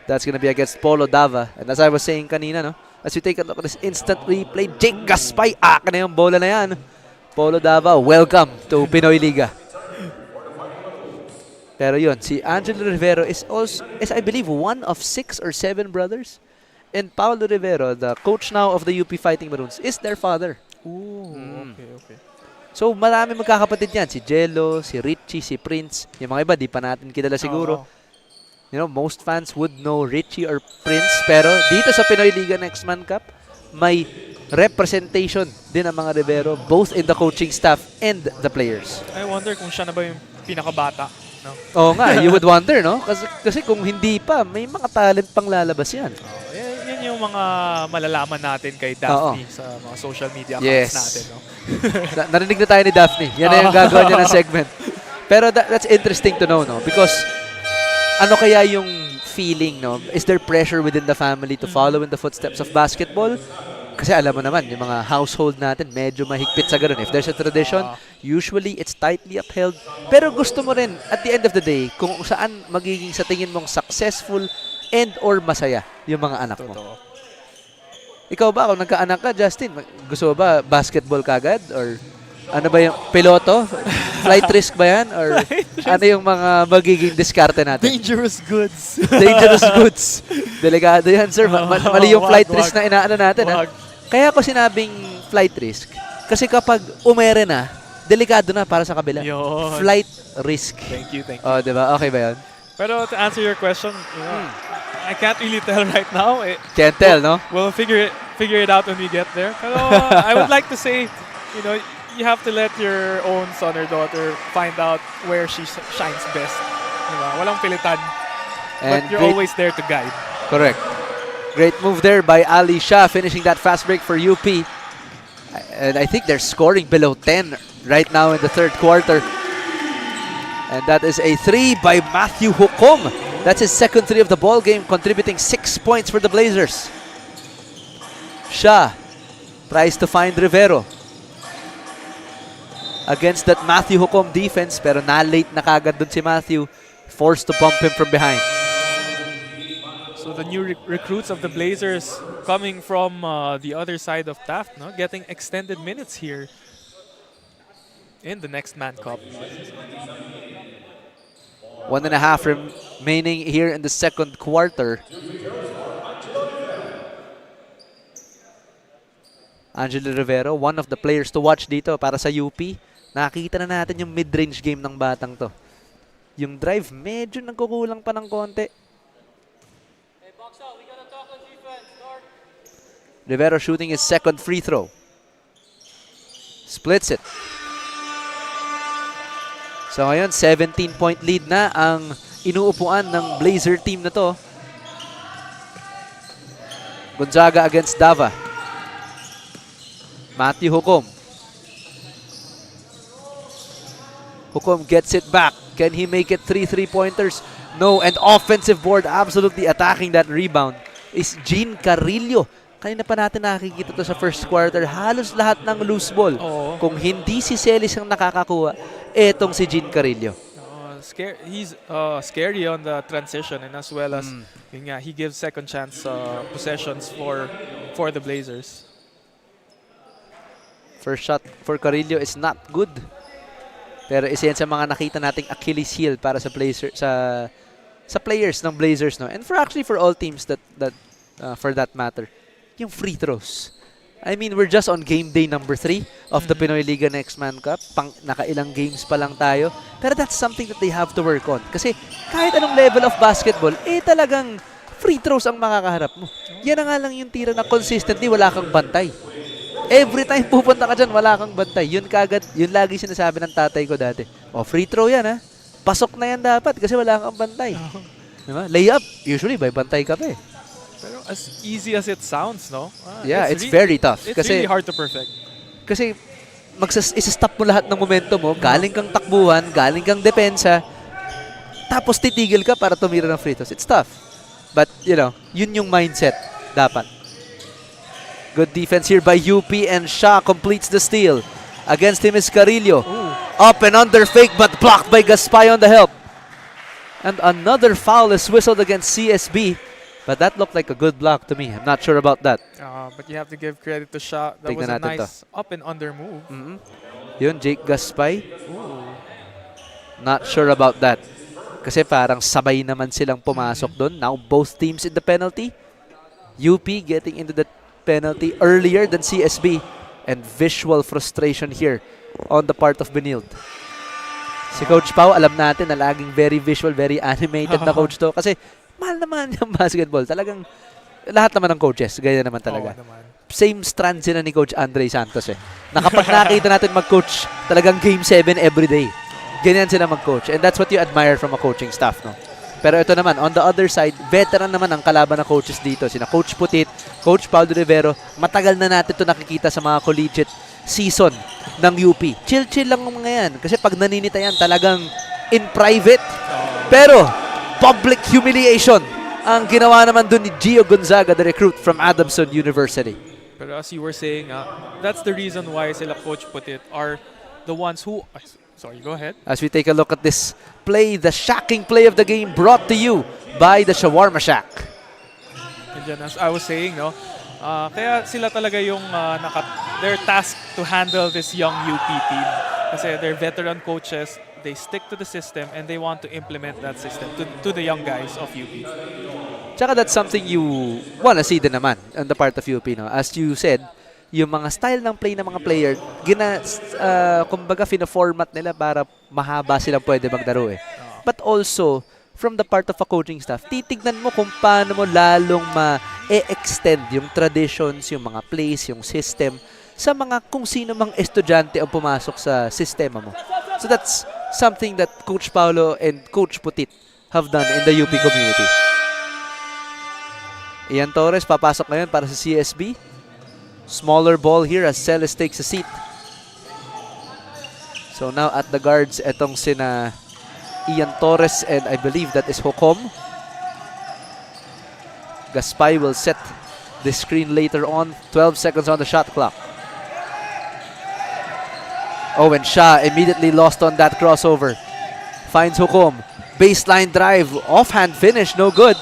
That's gonna be against Polo Dava. And as I was saying kanina, no, as we take a look at this instant replay, Jake Caspay, na yung bola na yan. Polo Dava, welcome to Pinoyliga. Pero yun, si Angelo Rivero is I believe one of 6 or 7 brothers. And Paulo Rivero, the coach now of the UP Fighting Maroons, is their father. Okay. So marami magkakapatid yan. Si Jello, si Richie, si Prince. Yung mga iba, di pa natin kilala siguro. You know, most fans would know Richie or Prince. Pero dito sa Pinoyliga Next Man Cup, may representation din ang mga Rivero, both in the coaching staff and the players. I wonder kung siya na ba yung pinakabata. No? Oo nga, you would wonder, no? Kasi kung hindi pa, may mga talent pang lalabas yan. Yan yung mga malalaman natin kay Daphne sa mga social media accounts natin. No? Narinig na tayo ni Daphne. Yan na yung gagawin niya ng segment. Pero that's interesting to know, no? Because ano kaya yung feeling, no? Is there pressure within the family to follow in the footsteps of basketball? Kasi alam mo naman, yung mga household natin, medyo mahigpit sa ganun. If there's a tradition, usually it's tightly upheld. Pero gusto mo rin, at the end of the day, kung saan magiging sa tingin mong successful and or masaya yung mga anak mo. Ikaw ba, kung nagkaanak ka, Justin, gusto mo ba basketball kagad? Or ano ba yung piloto? Flight risk ba yan? Or ano yung mga magiging diskarte natin? Dangerous goods. Dangerous goods. Delikado yan, sir. Mali yung flight risk na inaano natin. Ha? Kaya ko sinabing flight risk. Kasi kapag umere na, delikado na para sa kabila. Yun. Flight risk. Thank you. Oh, diba? Okay ba yun? Pero to answer your question, I can't really tell right now. Can't tell, no? We'll figure it out when we get there. Pero I would like to say, you have to let your own son or daughter find out where she shines best. Diba? Walang pilitan. And but you're always there to guide. Correct. Great move there by Ali Shah, finishing that fast break for UP. And I think they're scoring below 10 right now in the third quarter. And that is a 3 by Matthew Hukom. That's his second 3 of the ball game, contributing 6 points for the Blazers. Shah tries to find Rivero against that Matthew Hukom defense, pero na-late na kagad dun si Matthew, forced to bump him from behind. So the new recruits of the Blazers coming from the other side of Taft, no? Getting extended minutes here in the Next Man Cup. 1.5 remaining here in the second quarter. Angelo Rivero, one of the players to watch dito para sa UP. Nakita na natin yung mid-range game ng batang to. Yung drive, medyo nagkukulang pa ng konti. Rivero shooting his second free throw. Splits it. So ngayon, 17-point lead na ang inuupuan ng Blazer team na to. Gonzaga against Dava. Matthew Hukom. Hukom gets it back. Can he make it 3 3-pointers? No, and offensive board absolutely attacking that rebound is Gene Carrillo. Kanina pa natin nakikita to sa first quarter. Halos lahat ng loose ball. Kung hindi si Celis ang nakakakuha, etong si Gene Carrillo. He's scary on the transition, and as well as he gives second chance possessions for the Blazers. First shot for Carrillo is not good. Pero isa yan sa mga nakita nating Achilles heel para sa Blazers, sa players ng Blazers, no. And for all teams that for that matter, yung free throws. I mean, we're just on game day number 3 of the Pinoyliga Next Man Cup. Nakailang games pa lang tayo. Pero that's something that they have to work on. Kasi kahit anong level of basketball, talagang free throws ang makakaharap mo. Yan na nga lang yung tira na consistently wala kang bantay. Every time pupunta ka dyan, wala kang bantay. Yun lagi sinasabi ng tatay ko dati. Free throw yan, ha? Pasok na yan dapat kasi wala kang bantay. Diba? Layup, usually may bantay ka pa eh. Pero as easy as it sounds, no? Yeah, it's very tough. It's Kasi, really hard to perfect. Kasi isa-stop mo lahat ng momentum mo, galing kang takbuhan, galing kang depensa, tapos titigil ka para tumira ng free throws. It's tough. But, yun yung mindset dapat. Good defense here by UP, and Shah completes the steal. Against him is Carillo. Up and under fake, but blocked by Gaspay on the help. And another foul is whistled against CSB. But that looked like a good block to me. I'm not sure about that. But you have to give credit to Shah. That was Tignan a natin nice up and under move. Yun, Jake Gaspay. Not sure about that. Kasi parang sabay naman silang pumasok doon. Now both teams in the penalty. UP getting into the penalty earlier than CSB. And visual frustration here on the part of Benild. Si Coach Pau, alam natin na laging very visual, very animated na coach to. Kasi mahal naman yung basketball. Talagang lahat naman ng coaches, gaya naman talaga. Same strand sila ni Coach Andre Santos eh. Na kapag nakita natin mag-coach, talagang Game 7 every day. Ganyan sila mag-coach. And that's what you admire from a coaching staff, no? Pero ito naman, on the other side, veteran naman ang kalaban na coaches dito. Sina Coach Putit, Coach Paulo Rivero. Matagal na natin ito nakikita sa mga collegiate season ng UP. Chill-chill lang ng mga yan. Kasi pag naninita yan, talagang in private. Pero, public humiliation ang ginawa naman dun ni Gio Gonzaga, the recruit from Adamson University. Pero as you were saying, that's the reason why sila Coach Putit are the ones who... Sorry, go ahead. As we take a look at this play, the shocking play of the game brought to you by the Shawarma Shack. And then, as I was saying, no, kaya sila talaga yung they're tasked to handle this young UP team. Kasi they're veteran coaches, they stick to the system, and they want to implement that system to the young guys of UP. Tsaka that's something you wanna see din naman on the part of UP. No? As you said, yung mga style ng play ng mga player, kumbaga fina-format nila para mahaba silang pwede maglaro eh. But also, from the part of a coaching staff, titignan mo kung paano mo lalong ma-extend yung traditions, yung mga plays, yung system sa mga kung sino mang estudyante ang pumasok sa sistema mo. So that's something that Coach Paulo and Coach Putit have done in the UP community. Ian Torres papasok ngayon para sa CSB. Smaller ball here as Celes takes a seat. So now at the guards, etong sina Ian Torres and I believe that is Hokom. Gaspay will set the screen later on. 12 seconds on the shot clock. Oh, and Shah immediately lost on that crossover. Finds Hokom. Baseline drive. Offhand finish. No good.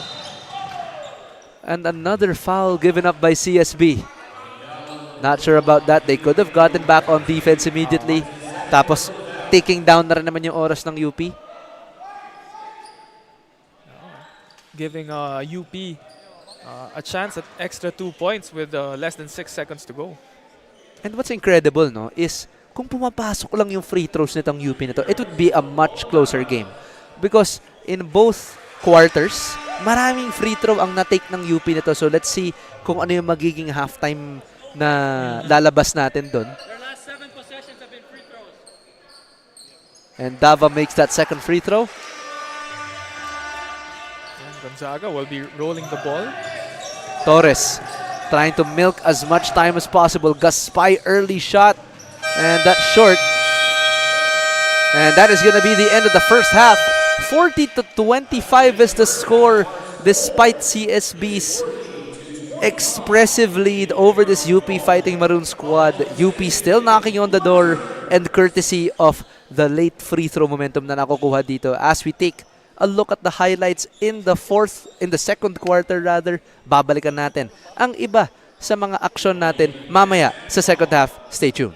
And another foul given up by CSB. Not sure about that. They could have gotten back on defense immediately. Tapos, taking down na rin naman yung oras ng UP. Giving UP a chance at extra 2 points with less than 6 seconds to go. And what's incredible, no, is kung pumapasok lang yung free throws nitong UP nito, it would be a much closer game. Because in both quarters, maraming free throw ang na-take ng UP nito. So let's see kung ano yung magiging halftime na lalabas natin doon. Their last 7 possessions have been free throws. And Dava makes that second free throw. And Gonzaga will be rolling the ball. Torres trying to milk as much time as possible. Gaspay early shot. And that's short. And that is going to be the end of the first half. 40-25 is the score despite CSB's expressive lead over this UP Fighting Maroons squad. UP still knocking on the door and courtesy of the late free throw momentum na nakukuha dito. As we take a look at the highlights in the second quarter rather, babalikan natin ang iba sa mga aksyon natin mamaya sa second half. Stay tuned.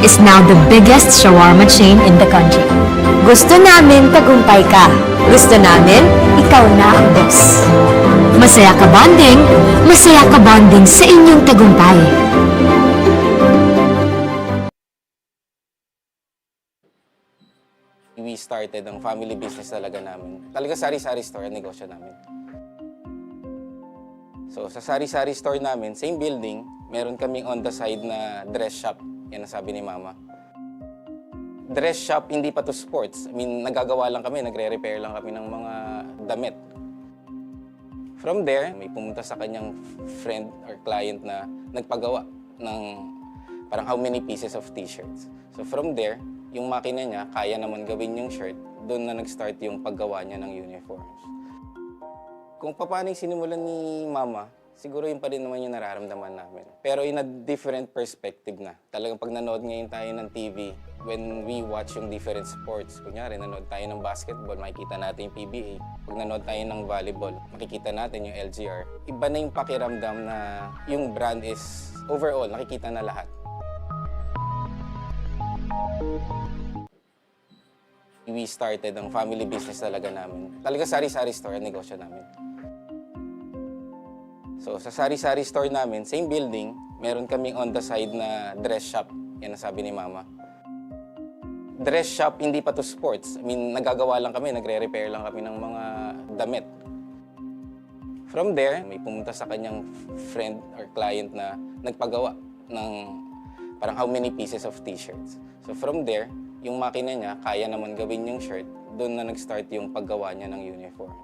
is now the biggest shawarma chain in the country. Gusto namin tagumpay ka. Gusto namin ikaw na ang boss. Masaya ka bonding sa inyong tagumpay. We started ang family business talaga namin. Talaga sari-sari store ang negosyo namin. So sa sari-sari store namin, same building, meron kaming on the side na dress shop. Yan ang sabi ni Mama. Dress shop, hindi pa to sports. I mean, nagagawa lang kami, nagre-repair lang kami ng mga damit. From there, may pumunta sa kanyang friend or client na nagpagawa ng parang how many pieces of t-shirts. So from there, yung makina niya, kaya naman gawin yung shirt, doon na nag-start yung paggawa niya ng uniforms. Kung paano yung sinimulan ni Mama, siguro yun pa rin naman yung nararamdaman namin. Pero in a different perspective na. Talagang pag nanood ngayon tayo ng TV, when we watch yung different sports, kunyari nanood tayo ng basketball, makikita natin yung PBA. Pag nanood tayo ng volleyball, makikita natin yung LGR. Iba na yung pakiramdam na yung brand is overall, nakikita na lahat. We started ang family business talaga namin. Talaga sari-sari store ang negosyo namin. So sa sari-sari store namin, same building, meron kaming on the side na dress shop. Yan ang sabi ni Mama. Dress shop, hindi pa to sports. I mean, nagagawa lang kami, nagre-repair lang kami ng mga damit. From there, may pumunta sa kanyang friend or client na nagpagawa ng parang how many pieces of t-shirts. So from there, yung makina niya, kaya naman gawin yung shirt, doon na nag-start yung paggawa niya ng uniforms.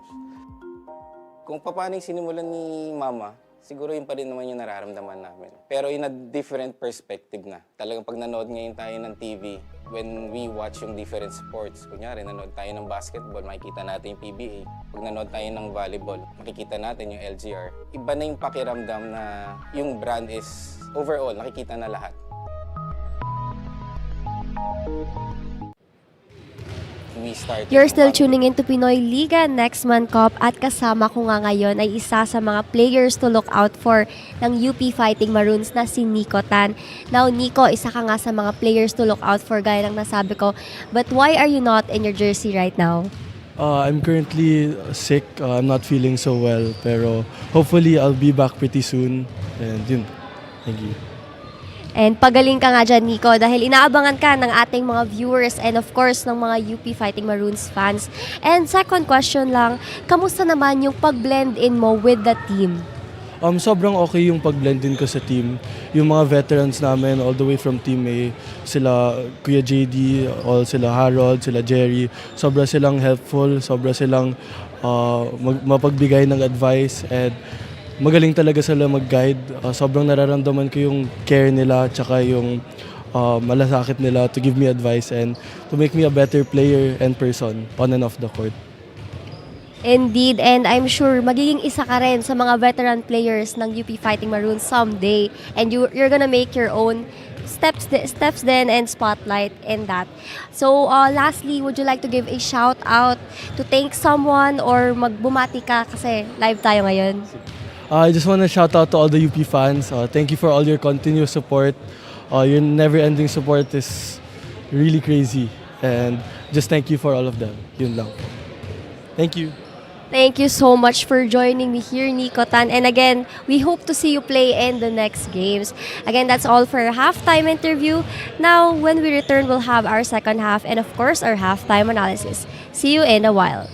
Kung paano yung sinimulan ni Mama, siguro yun pa rin naman yung nararamdaman namin. Pero in a different perspective na. Talagang pag nanood ngayon tayo ng TV, when we watch yung different sports, kunyari nanood tayo ng basketball, makikita natin yung PBA. Pag nanood tayo ng volleyball, makikita natin yung LGR. Iba na yung pakiramdam na yung brand is overall, nakikita na lahat. You're still tuning into Pinoyliga Next Man Cup at kasama ko nga ngayon ay isa sa mga players to look out for ng UP Fighting Maroons na si Nico Tan. Now Nico, isa ka nga sa mga players to look out for gaya ng nasabi ko. But why are you not in your jersey right now? I'm currently sick. I'm not feeling so well. Pero hopefully I'll be back pretty soon. And yun, thank you. And pagaling ka nga dyan, Nico, dahil inaabangan ka ng ating mga viewers and of course ng mga UP Fighting Maroons fans. And second question lang, kamusta naman yung pag-blend in mo with the team? Sobrang okay yung pag-blend in ko sa team. Yung mga veterans namin, all the way from Team A, sila Kuya JD, sila Harold, sila Jerry, sobra silang helpful, sobra silang mapagbigay ng advice, and magaling talaga sila mag-guide. Sobrang nararamdaman ko yung care nila, tsaka yung malasakit nila to give me advice and to make me a better player and person on and off the court. Indeed, and I'm sure magiging isa ka rin sa mga veteran players ng UP Fighting Maroons someday, and you're gonna make your own steps then and spotlight in that. So lastly, would you like to give a shout out to thank someone or magbumati ka kasi live tayo ngayon? I just want to shout out to all the UP fans. Thank you for all your continuous support. Your never-ending support is really crazy. And just thank you for all of them. Yun lang. Thank you. Thank you so much for joining me here, Nico Tan. And again, we hope to see you play in the next games. Again, that's all for our halftime interview. Now, when we return, we'll have our second half and of course, our halftime analysis. See you in a while.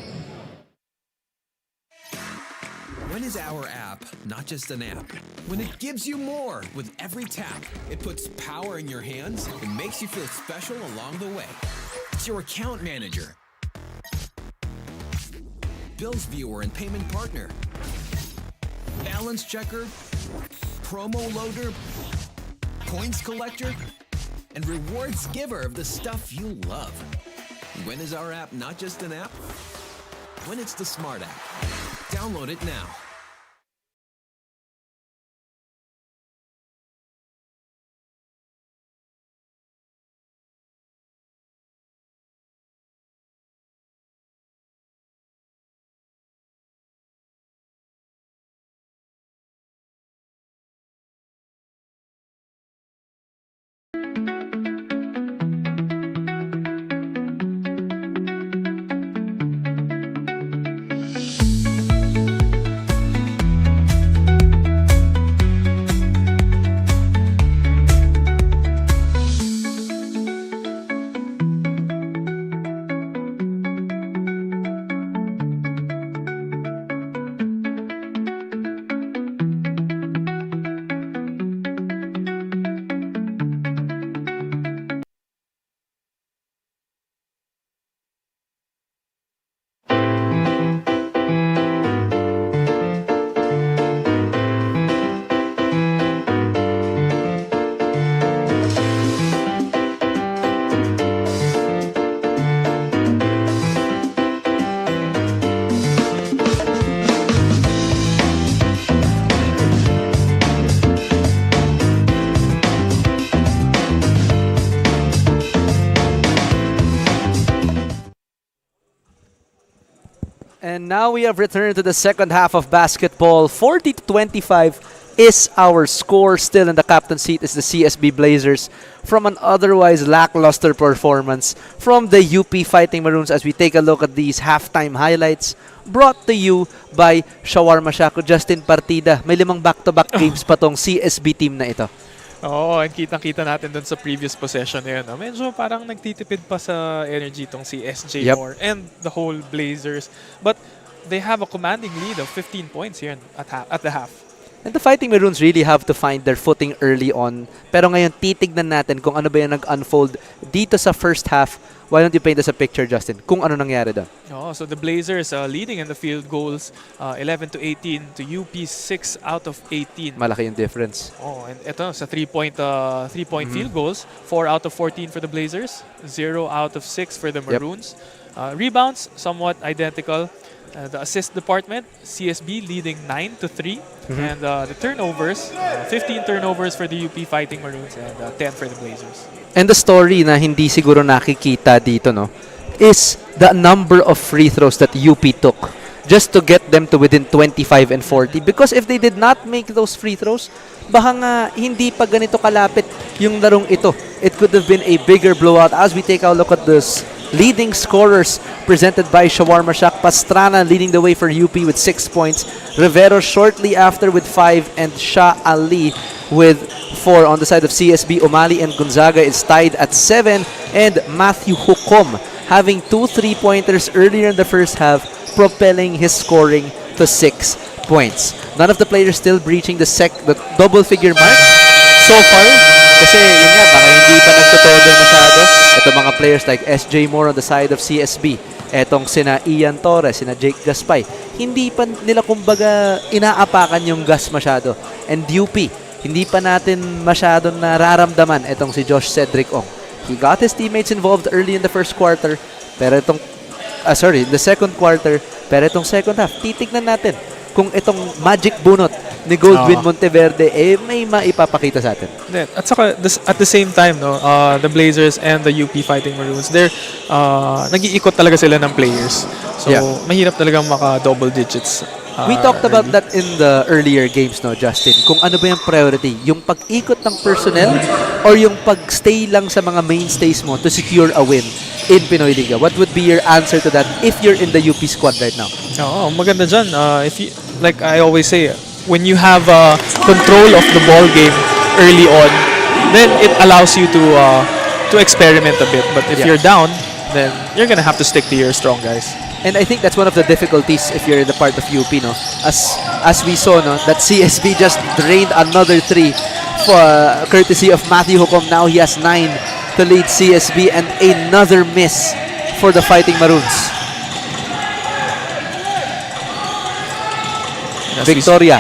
When is our app not just an app? When it gives you more with every tap, it puts power in your hands and makes you feel special along the way. It's your account manager, bills viewer and payment partner, balance checker, promo loader, points collector, and rewards giver of the stuff you love. When is our app not just an app? When it's the smart app. Download it now. And now we have returned to the second half of basketball. 40-25 is our score. Still in the captain seat is the CSB Blazers from an otherwise lackluster performance from the UP Fighting Maroons as we take a look at these halftime highlights brought to you by Shawarma Shack. Justin Partida, may 5 back-to-back games pa tong CSB team na ito. Oo, and kitang-kita natin dun sa previous possession na yun. Medyo parang nagtitipid pa sa energy tong si SJ Yep. Moore and the whole Blazers. But they have a commanding lead of 15 points here at the half. And the Fighting Maroons really have to find their footing early on. Pero ngayon, titignan natin kung ano ba yung nag-unfold dito sa first half. Why don't you paint us a picture, Justin, kung ano nangyari doon? Oh, so the Blazers leading in the field goals 11-18 to UP 6 out of 18. Malaki yung difference. Oh, and ito sa three-point field goals, 4 out of 14 for the Blazers, 0 out of 6 for the Maroons. Rebounds somewhat identical. The assist department, CSB leading 9-3, and the turnovers, 15 turnovers for the UP Fighting Maroons and 10 for the Blazers. And the story na hindi siguro nakikita dito, no, is the number of free throws that UP took just to get them to within 25 and 40. Because if they did not make those free throws, baka nga hindi pa ganito kalapit yung larong ito. It could have been a bigger blowout. As we take a look at this leading scorers presented by Shawarma Shack. Pastrana leading the way for UP with 6 points. Rivero shortly after with 5, and Shah Ali with 4 on the side of CSB. Omali and Gonzaga is tied at 7, and Matthew Hukom having 2 3-pointers earlier in the first half, propelling his scoring to 6 points. None of the players still breaching the double-figure mark so far. Kasi yun nga, baka hindi pa nagtotodo masyado. Ito mga players like SJ Moore on the side of CSB. Etong sina Ian Torres, sina Jake Gaspay. Hindi pa nila kumbaga inaapakan yung gas masyado. And UP, hindi pa natin masyadong nararamdaman etong si Josh Cedric Ong. He got his teammates involved early in the first quarter. Pero itong, the second quarter. Pero itong second half, titignan natin kung itong magic bunot ni Goldwyn Monteverde may maipapakita sa atin. At saka at the same time, no, the Blazers and the UP Fighting Maroons, they're nag-iikot talaga sila ng players. So mahirap talagang maka-double digits. We talked about that in the earlier games, no, Justin. Kung ano ba yung priority, yung pag-ikot ng personnel or yung pag-stay lang sa mga mainstays mo to secure a win in Pinoyliga. What would be your answer to that if you're in the UP squad right now? Oo, maganda dyan. If you, like I always say, when you have control of the ball game early on, then it allows you to experiment a bit. But if you're down, then you're gonna have to stick to your strong guys. And I think that's one of the difficulties if you're in the part of UP, no? As we saw, no, that CSB just drained another 3 for courtesy of Matthew Hukom. Now he has 9 to lead CSB, and another miss for the Fighting Maroons. Victoria.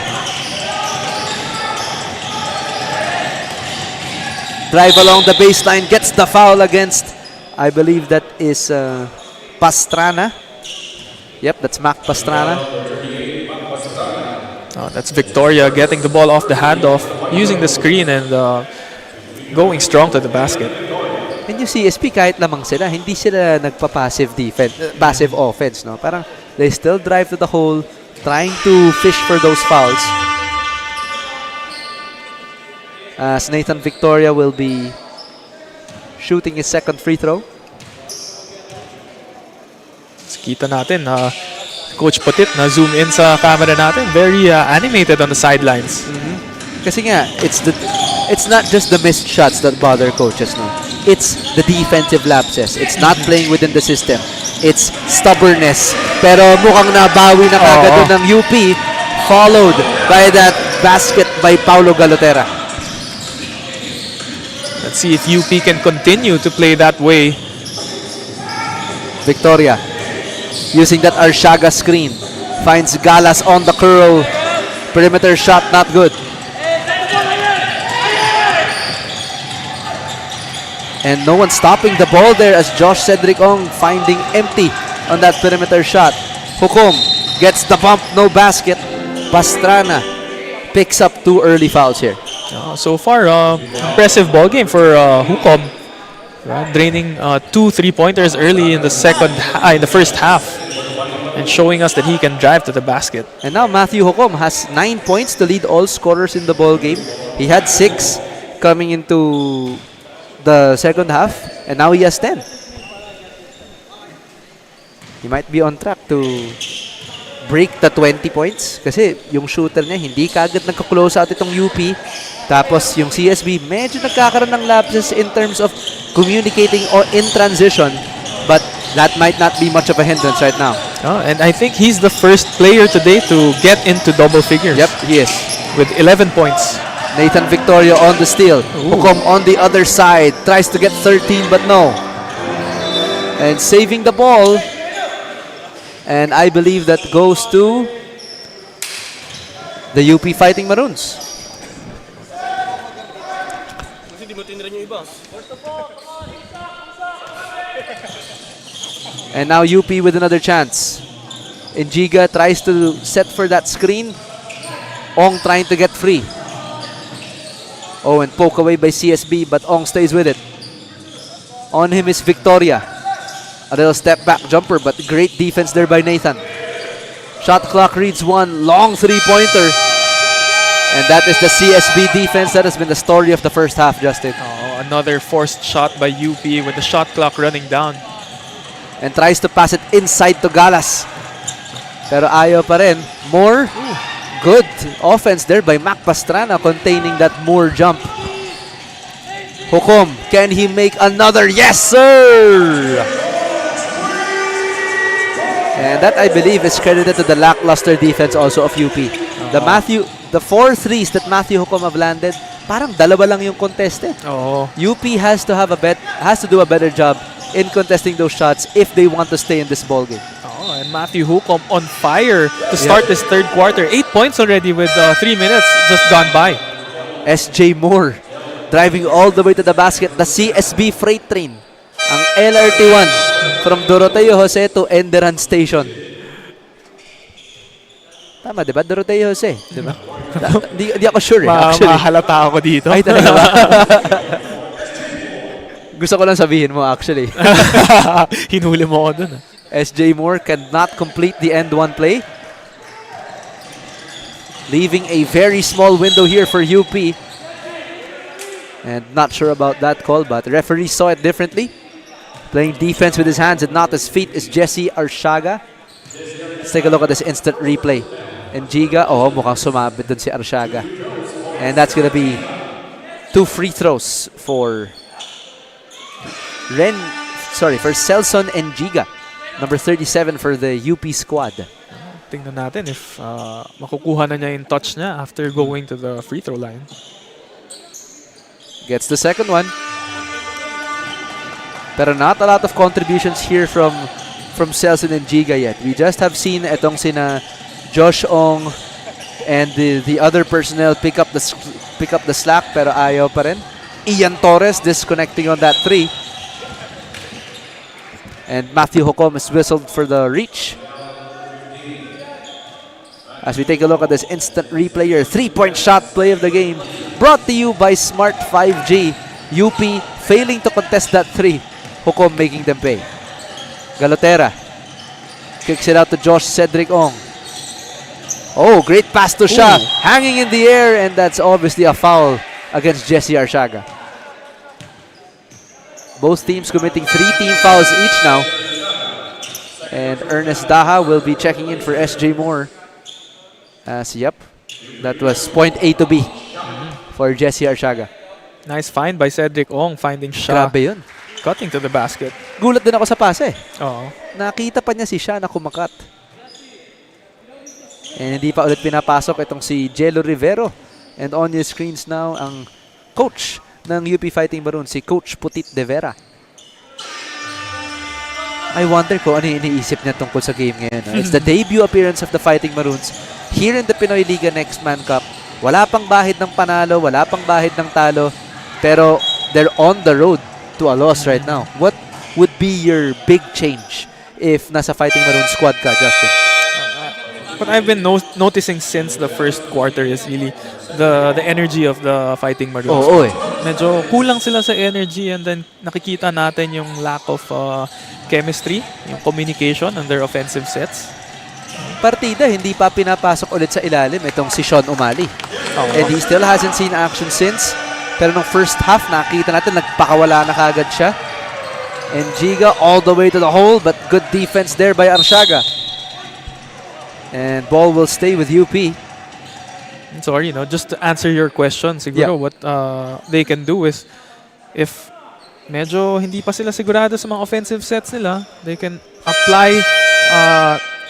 Drive along the baseline, gets the foul against, I believe that is Pastrana. Yep, that's Mac Pastrana. That's Victoria getting the ball off the handoff, using the screen and going strong to the basket. And yung CSP, kahit lamang sila, hindi sila nagpa-passive defense, passive offense, no? Parang they still drive to the hole, trying to fish for those fouls. As Nathan Victoria will be shooting his second free throw. Kita natin, Coach Putit na zoom in sa camera natin, very animated on the sidelines. Kasi nga, it's not just the missed shots that bother coaches, no? It's the defensive lapses. It's not playing within the system. It's stubbornness. Pero mukhang nabawi na kagad doon ng UP, followed by that basket by Paulo Galotera. Let's see if UP can continue to play that way. Victoria using that Arshaga screen, finds Galas on the curl. Perimeter shot not good. And no one stopping the ball there as Josh Cedric Ong finding empty on that perimeter shot. Hukom gets the bump, no basket. Pastrana picks up 2 early fouls here. So far, impressive ball game for Hukom. Draining 2 3-pointers early in the first half. and showing us that he can drive to the basket. And now Matthew Hukom has 9 points to lead all scorers in the ball game. He had 6 coming into the second half, and now he has 10. He might be on track to break the 20 points kasi yung shooter niya hindi kagad nagka-close out itong UP. Tapos yung CSB medyo nagkakaroon ng lapses in terms of communicating or in transition, but that might not be much of a hindrance right now. Oh, and I think he's the first player today to get into double figures. Yep, he is. With 11 points. Nathan Victoria on the steal. Hukom on the other side. Tries to get 13 but no. And saving the ball. And I believe that goes to the UP Fighting Maroons. And now UP with another chance. Enjiga tries to set for that screen. Ong trying to get free. Oh, and poke away by CSB, but Ong stays with it. On him is Victoria. A little step back jumper, but great defense there by Nathan. Shot clock reads 1. Long three-pointer. And that is the CSB defense. That has been the story of the first half, Justin. Oh, another forced shot by UP with the shot clock running down. And tries to pass it inside to Galas. Pero ayaw pa rin. More good offense there by Mac Pastrana containing that Moore jump. Hukom, can he make another? Yes, sir! And that, I believe, is credited to the lackluster defense also of UP. The 4 threes that Matthew Hukom have landed, parang dalawa lang yung contested. UP has to do a better job in contesting those shots if they want to stay in this ball game. Oh, and Matthew Hukom on fire to start this third quarter. 8 points already with 3 minutes just gone by. SJ Moore driving all the way to the basket. The CSB freight train. Ang LRT1 from Doroteo Jose to ENDERUN Station. Tama, di ba? Doroteo Jose. Di ba? Di ako sure actually. Mahalata ako dito. Ay, talaga ba? Gusto ko lang sabihin mo actually. Hinuli mo ako dun. SJ Moore cannot complete the end one play. Leaving a very small window here for UP. And not sure about that call, but the referee saw it differently. Playing defense with his hands and not his feet is Jesse Arshaga. Let's take a look at this instant replay. And Giga, mukhang sumabit dun si Arshaga. And that's gonna be 2 free throws for for Celson and Giga. Number 37 for the UP squad. Tingnan natin if makukuha na niya yung touch niya after going to the free throw line. Gets the second one. Pero not a lot of contributions here from Celson and Giga yet. We just have seen etong sina Josh Ong and the other personnel pick up the slack, pero ayaw pa rin. Ian Torres disconnecting on that 3. And Matthew Hukom is whistled for the reach. As we take a look at this instant replay, your 3-point shot play of the game, brought to you by Smart 5G. UP failing to contest that 3. Hukom making them pay. Galotera kicks it out to Josh Cedric Ong. Oh, great pass to Shah, hanging in the air, and that's obviously a foul against Jesse Arshaga. Both teams committing 3 team fouls each now. And Ernest Daha will be checking in for SJ Moore. That was point A to B for Jesse Arshaga. Nice find by Cedric Ong, finding Shah. Grabe yun. Cutting to the basket. Gulat din ako sa pase. Oo. Nakita pa niya si Shah na kumakat. And hindi pa ulit pinapasok itong si Jello Rivero. And on your screens now, ang coach ng UP Fighting Maroons, si Coach Putit De Vera. I wonder kung ano yung iniisip niya tungkol sa game ngayon. It's the debut appearance of the Fighting Maroons here in the Pinoyliga Next Man Cup. Wala pang bahid ng panalo, wala pang bahid ng talo, pero they're on the road to a loss right now. What would be your big change if nasa Fighting Maroons squad ka, Justin? What I've been noticing since the first quarter is really the energy of the Fighting Maroons. Oo eh. Medyo kulang sila sa energy, and then nakikita natin yung lack of chemistry, yung communication on their offensive sets. partida, hindi pa pinapasok ulit sa ilalim itong si Sean Umali. And he still hasn't seen action since. Pero nung first half, nakita natin, nagpakawala na kagad siya. And Giga all the way to the hole, but good defense there by Arshaga. And ball will stay with UP. Sorry, just to answer your question, siguro what they can do is, if medyo hindi pa sila sigurado sa mga offensive sets nila, they can apply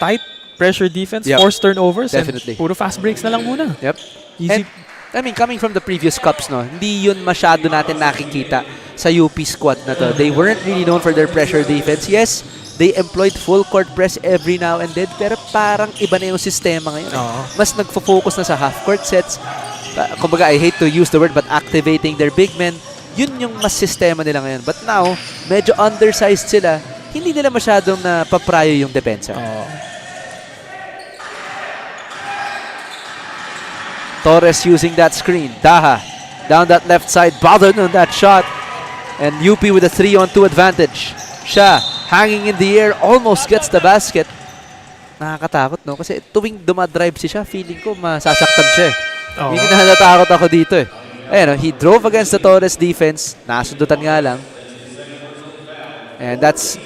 tight pressure defense, force turnovers, Definitely. and puro fast breaks na lang muna. Yep. Easy. And, I mean, coming from the previous cups, no, hindi yun masyado natin nakikita sa UP squad na to. They weren't really known for their pressure defense. Yes, they employed full court press every now and then, pero parang iba na yung sistema ngayon. Mas nagfo-focus na sa half-court sets. Kumbaga, I hate to use the word, but activating their big men, yun yung mas sistema nila ngayon. But now, medyo undersized sila, hindi nila masyadong napaprayo yung depensa. Torres using that screen. Daha down that left side, bothered on that shot. And UP with a 3-on-2 advantage. Siya hanging in the air, almost gets the basket. Nakakatakot, no? Kasi tuwing dumadrive siya, feeling ko masasaktan siya. Hindi na natatakot ako dito eh. Ayan, he drove against the Torres defense. Nasundutan nga lang. And that's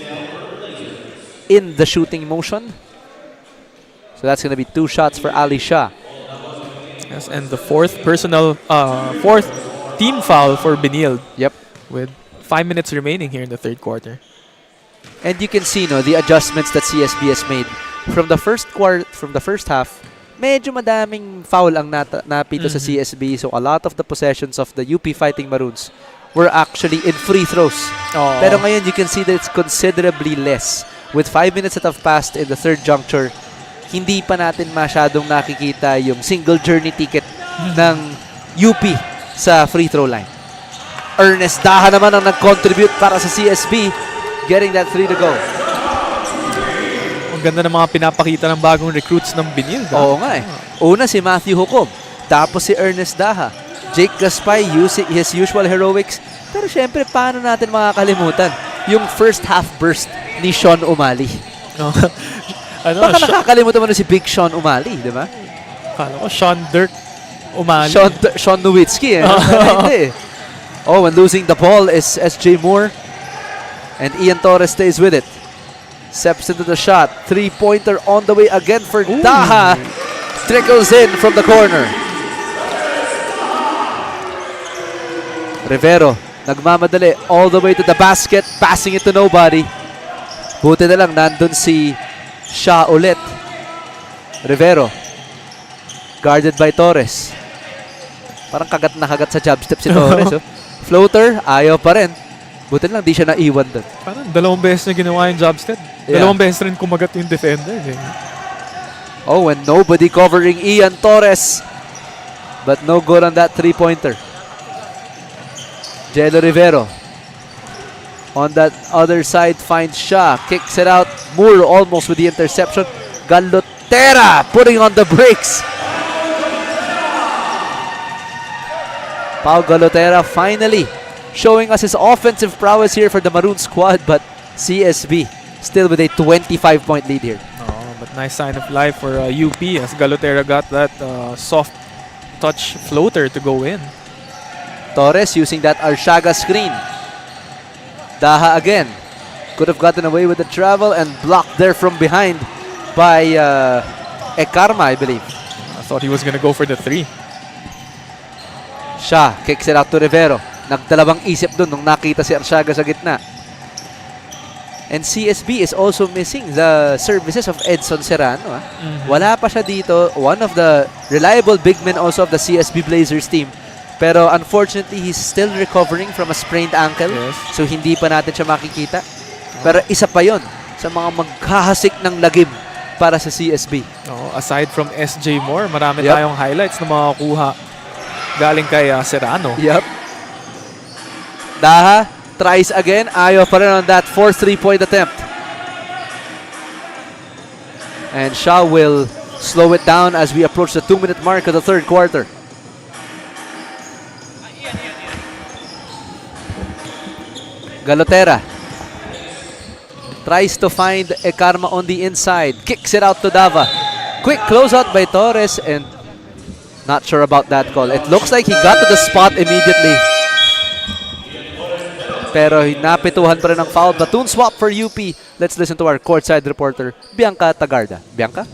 in the shooting motion. So that's going to be 2 shots for Ali Shah. Yes, and the fourth team foul for Benil. Yep. With 5 minutes remaining here in the third quarter. And you can see, no, the adjustments that CSB has made from the first half. Medyo madaming foul ang napito sa CSB. So a lot of the possessions of the UP Fighting Maroons were actually in free throws. Pero ngayon you can see that it's considerably less. With 5 minutes that have passed in the third juncture, hindi pa natin masyadong nakikita yung single journey ticket ng UP sa free throw line. Ernest Daha naman ang nag-contribute para sa CSB, getting that 3 to go. Ang ganda ng mga pinapakita ng bagong recruits ng Benil. Oo nga eh. Una si Matthew Hukom, tapos si Ernest Daha. Jake Gaspay using his usual heroics. Pero syempre, paano natin makakalimutan yung first half burst ni Sean Umali? Baka nakakalimutan mo na si Big Sean Umali, di ba? Kala ko, Sean Dirk Umali. Sean Nowitzki, eh. Hindi. Oh, and losing the ball is SJ Moore. And Ian Torres stays with it. Steps into the shot. 3-pointer on the way again for Daha. Trickles in from the corner. Rivero, nagmamadali all the way to the basket. Passing it to nobody. Buti na lang, nandun si Shah ulit. Rivero. Guarded by Torres. Parang kagat na kagat sa jab step si Torres. Oh. Floater, ayaw pa rin. Buti lang, di siya naiwan doon. Parang 2 beses na ginawa yung job step. 2 beses rin kumagat yung defender. Oh, and nobody covering Ian Torres. But no good on that 3-pointer. Jello Rivero. On that other side, finds Shah. Kicks it out. Moore almost with the interception. Galotera putting on the brakes. Pau Galotera finally showing us his offensive prowess here for the Maroon squad, but CSB still with a 25-point lead here. But nice sign of life for UP as Galotera got that soft touch floater to go in. Torres using that Arshaga screen. Daha again. Could have gotten away with the travel and blocked there from behind by Ekarma, I believe. I thought he was going to go for the 3. Shah kicks it out to Rivero. Nagdalawang isip dun nung nakita si Arshaga sa gitna. And CSB is also missing the services of Edson Serrano. Wala pa siya dito. One of the reliable big men also of the CSB Blazers team. Pero unfortunately, he's still recovering from a sprained ankle. Yes. So hindi pa natin siya makikita. Pero isa pa yon sa mga maghahasik ng lagim para sa CSB. Aside from SJ Moore, marami tayong highlights na makakuha galing kay Serrano. Yep. Daha tries again. Ayaw pa rin on that 4th 3-point attempt. And Shah will slow it down as we approach the 2-minute mark of the third quarter. Galotera tries to find Ekarma on the inside. Kicks it out to Dava. Quick closeout by Torres and not sure about that call. It looks like he got to the spot immediately. Pero napituhan pa rin ng foul. Platoon swap for UP. Let's listen to our courtside reporter, Bianca Tagarda. Bianca?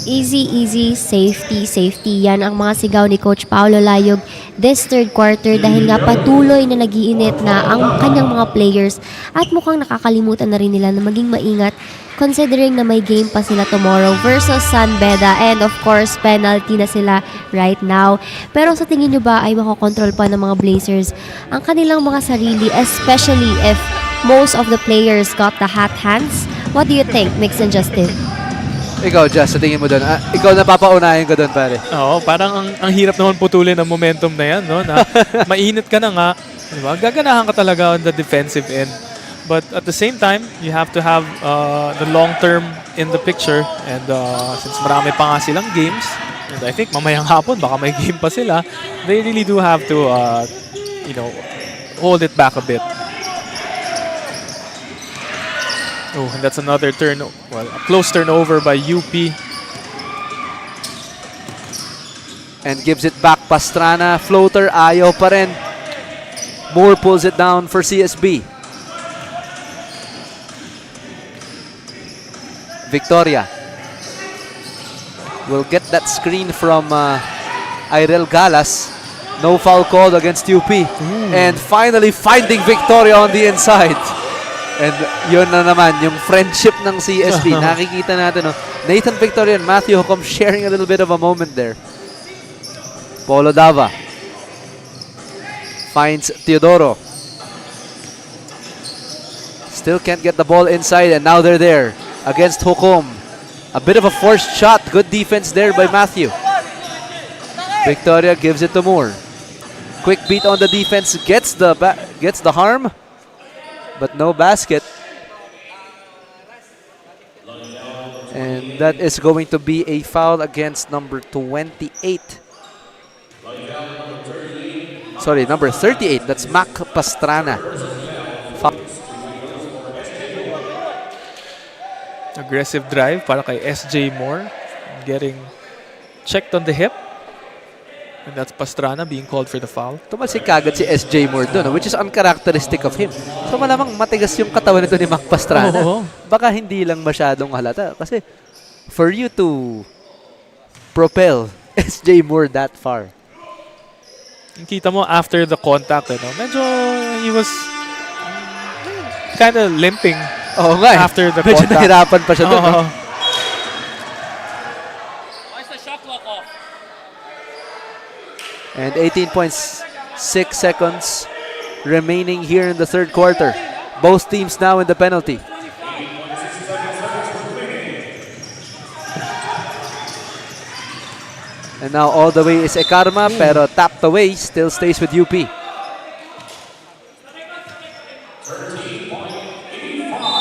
Easy, easy, safety, safety. Yan ang mga sigaw ni Coach Paolo Layog this third quarter dahil nga patuloy na nagiinit na ang kanyang mga players at mukhang nakakalimutan na rin nila na maging maingat considering na may game pa sila tomorrow versus San Beda and of course penalty na sila right now. Pero sa tingin nyo ba ay makokontrol pa ng mga Blazers ang kanilang mga sarili, especially if most of the players got the hot hands? What do you think, Mix and Justin? Ikaw, Jess, sa tingin mo doon. Ikaw na papaunahin ko doon, pare. Oo, parang ang hirap naman putulin ang momentum na yan, no? Na mainit ka na nga, di ba? Gaganahan ka talaga on the defensive end. But at the same time, you have to have the long term in the picture. And since marami pa nga silang games, and I think mamayang hapon, baka may game pa sila, they really do have to, hold it back a bit. Oh, and that's another a close turnover by UP. And gives it back Pastrana. Floater, ayaw pa rin. Moore pulls it down for CSB. Victoria will get that screen from Irel Galas. No foul called against UP. And finally finding Victoria on the inside. And yun na naman, yung friendship ng CSB. Nakikita natin, no? Nathan Victoria and Matthew Hucom sharing a little bit of a moment there. Polo Dava finds Teodoro. Still can't get the ball inside, and now they're there against Hucom. A bit of a forced shot. Good defense there by Matthew. Victoria gives it to Moore. Quick beat on the defense, gets the harm, but no basket. And that is going to be a foul against number 28. Sorry, number 38. That's Mac Pastrana. Aggressive drive para kay SJ Moore. Getting checked on the hip. And that's Pastrana being called for the foul. Tumalsik kagad si SJ Moore doon, which is uncharacteristic of him. So malamang matigas yung katawan nito ni Mac Pastrana. Baka hindi lang masyadong halata. Kasi for you to propel SJ Moore that far. Kita mo after the contact, medyo he was kind of limping. Oo nga. After the medyo contact. nahirapan pa siya doon. And 18.6 seconds remaining here in the third quarter. Both teams now in the penalty. And now all the way is Ekarma, pero tapped away, still stays with UP.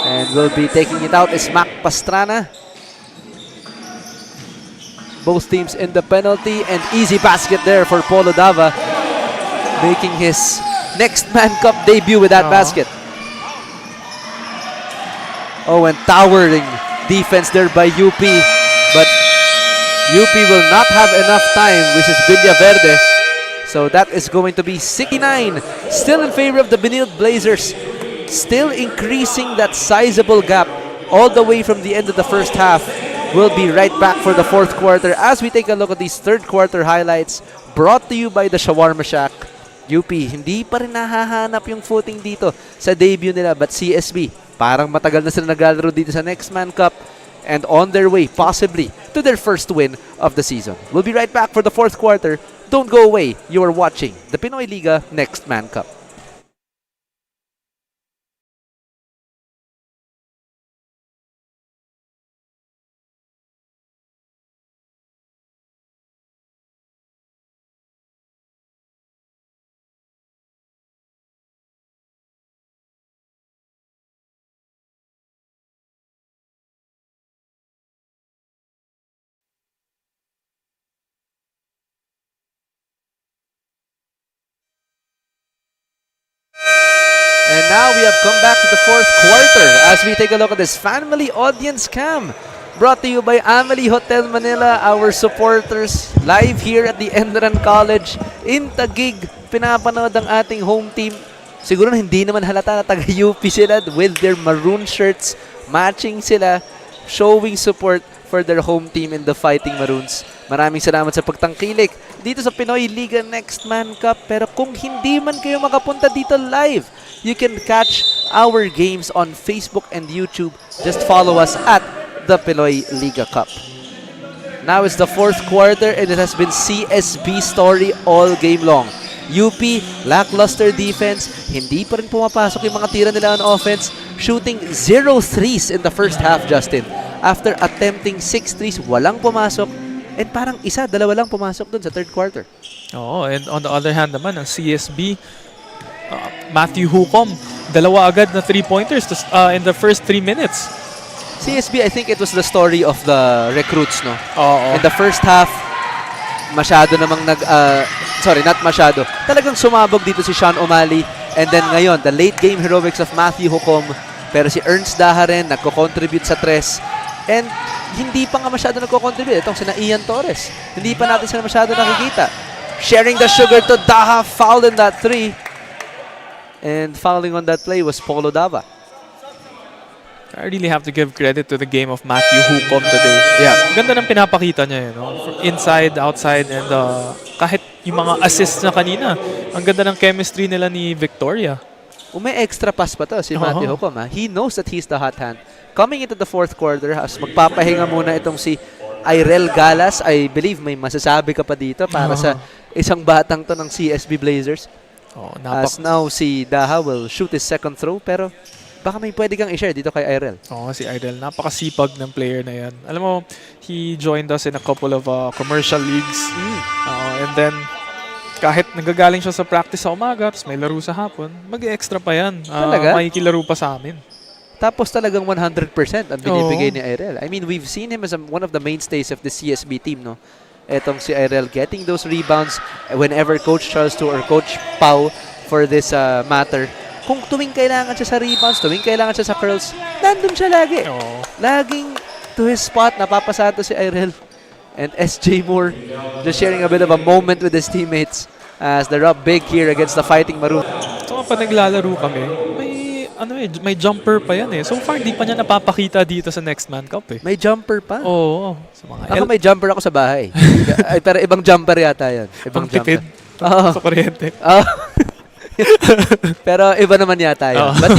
And will be taking it out is Mac Pastrana. Both teams in the penalty, and easy basket there for Polo Dava, making his next Man Cup debut with that basket. Oh, and towering defense there by UP, but UP will not have enough time, which is Villaverde. So that is going to be 69, still in favor of the Benilde Blazers, still increasing that sizable gap all the way from the end of the first half. We'll be right back for the fourth quarter as we take a look at these third quarter highlights brought to you by the Shawarma Shack. UP, hindi pa rin nahahanap yung footing dito sa debut nila, but CSB, parang matagal na sila naglalaro dito sa Next Man Cup and on their way possibly to their first win of the season. We'll be right back for the fourth quarter. Don't go away. You are watching the Pinoyliga Next Man Cup. And now we have come back to the fourth quarter as we take a look at this family audience cam brought to you by Amelie Hotel Manila, our supporters, live here at the ENDERUN College in Taguig. Pinapanood ang ating home team. Siguro hindi naman halata na taga-UP sila with their maroon shirts. Matching sila, showing support for their home team in the Fighting Maroons. Maraming salamat sa pagtangkilik dito sa Pinoyliga Next Man Cup. Pero kung hindi man kayo makapunta dito live, you can catch our games on Facebook and YouTube. Just follow us at the Pinoyliga Cup. Now is the fourth quarter and it has been CSB story all game long. UP, lackluster defense, hindi pa rin pumapasok yung mga tira nila on offense, shooting 0 threes in the first half, Justin. After attempting 6 threes, walang pumasok, and parang dalawa lang pumasok dun sa third quarter. Oo, and on the other hand naman, ang CSB, Matthew Hukom, dalawa agad na 3-pointers in the first 3 minutes. CSB, I think it was the story of the recruits, no? Oo. In the first half, masyado namang not masyado. Talagang sumabog dito si Sean O'Malley. And then ngayon, the late game heroics of Matthew Hukom. Pero si Ernst Daha rin, nagko-contribute sa tres. And hindi pa nga masyado nagko-contribute. Itong sina Ian Torres. Hindi pa natin sila masyado nakikita. Sharing the sugar to Daha, fouled in that three. And fouling on that play was Polo Dava. I really have to give credit to the game of Matthew Hukom today. Yeah. Ganda ng pinapakita niya, From inside, outside, and kahit yung mga assists na kanina, ang ganda ng chemistry nila ni Victoria. May extra pass pa to si Matthew Hukom. He knows that he's the hot hand. Coming into the fourth quarter, magpapahinga muna itong si Irel Galas. I believe may masasabi ka pa dito para sa isang batang to ng CSB Blazers. As now, si Daha will shoot his second throw, pero baka may pwede kang i-share dito kay Irel. Si Irel. Napakasipag ng player na yan. Alam mo, he joined us in a couple of commercial leagues. And then, kahit nagagaling siya sa practice sa umaga, tapos may laro sa hapon, mag-extra pa yan. Talaga? Makikilaro pa sa amin. Tapos talagang 100% ang binibigay ni Irel. I mean, we've seen him as one of the mainstays of the CSB team, no? Etong si Irel getting those rebounds whenever Coach Charles to or Coach Pau for this matter. Kung tuwing kailangan siya sa rebounds, tuwing kailangan siya sa curls, nandun siya lagi. Laging to his spot, napapasado si Irel. And SJ Moore just sharing a bit of a moment with his teammates as they're up big here against the Fighting Maroons. So, pag naglalaro kami, may jumper pa yan eh. So far, di pa niya napapakita dito sa Next Man Cup eh. May jumper pa? Oo. Ako may jumper ako sa bahay. Pero ibang jumper yata yan. Ibang tipid sa kuryente. Pero iba naman yata yun. But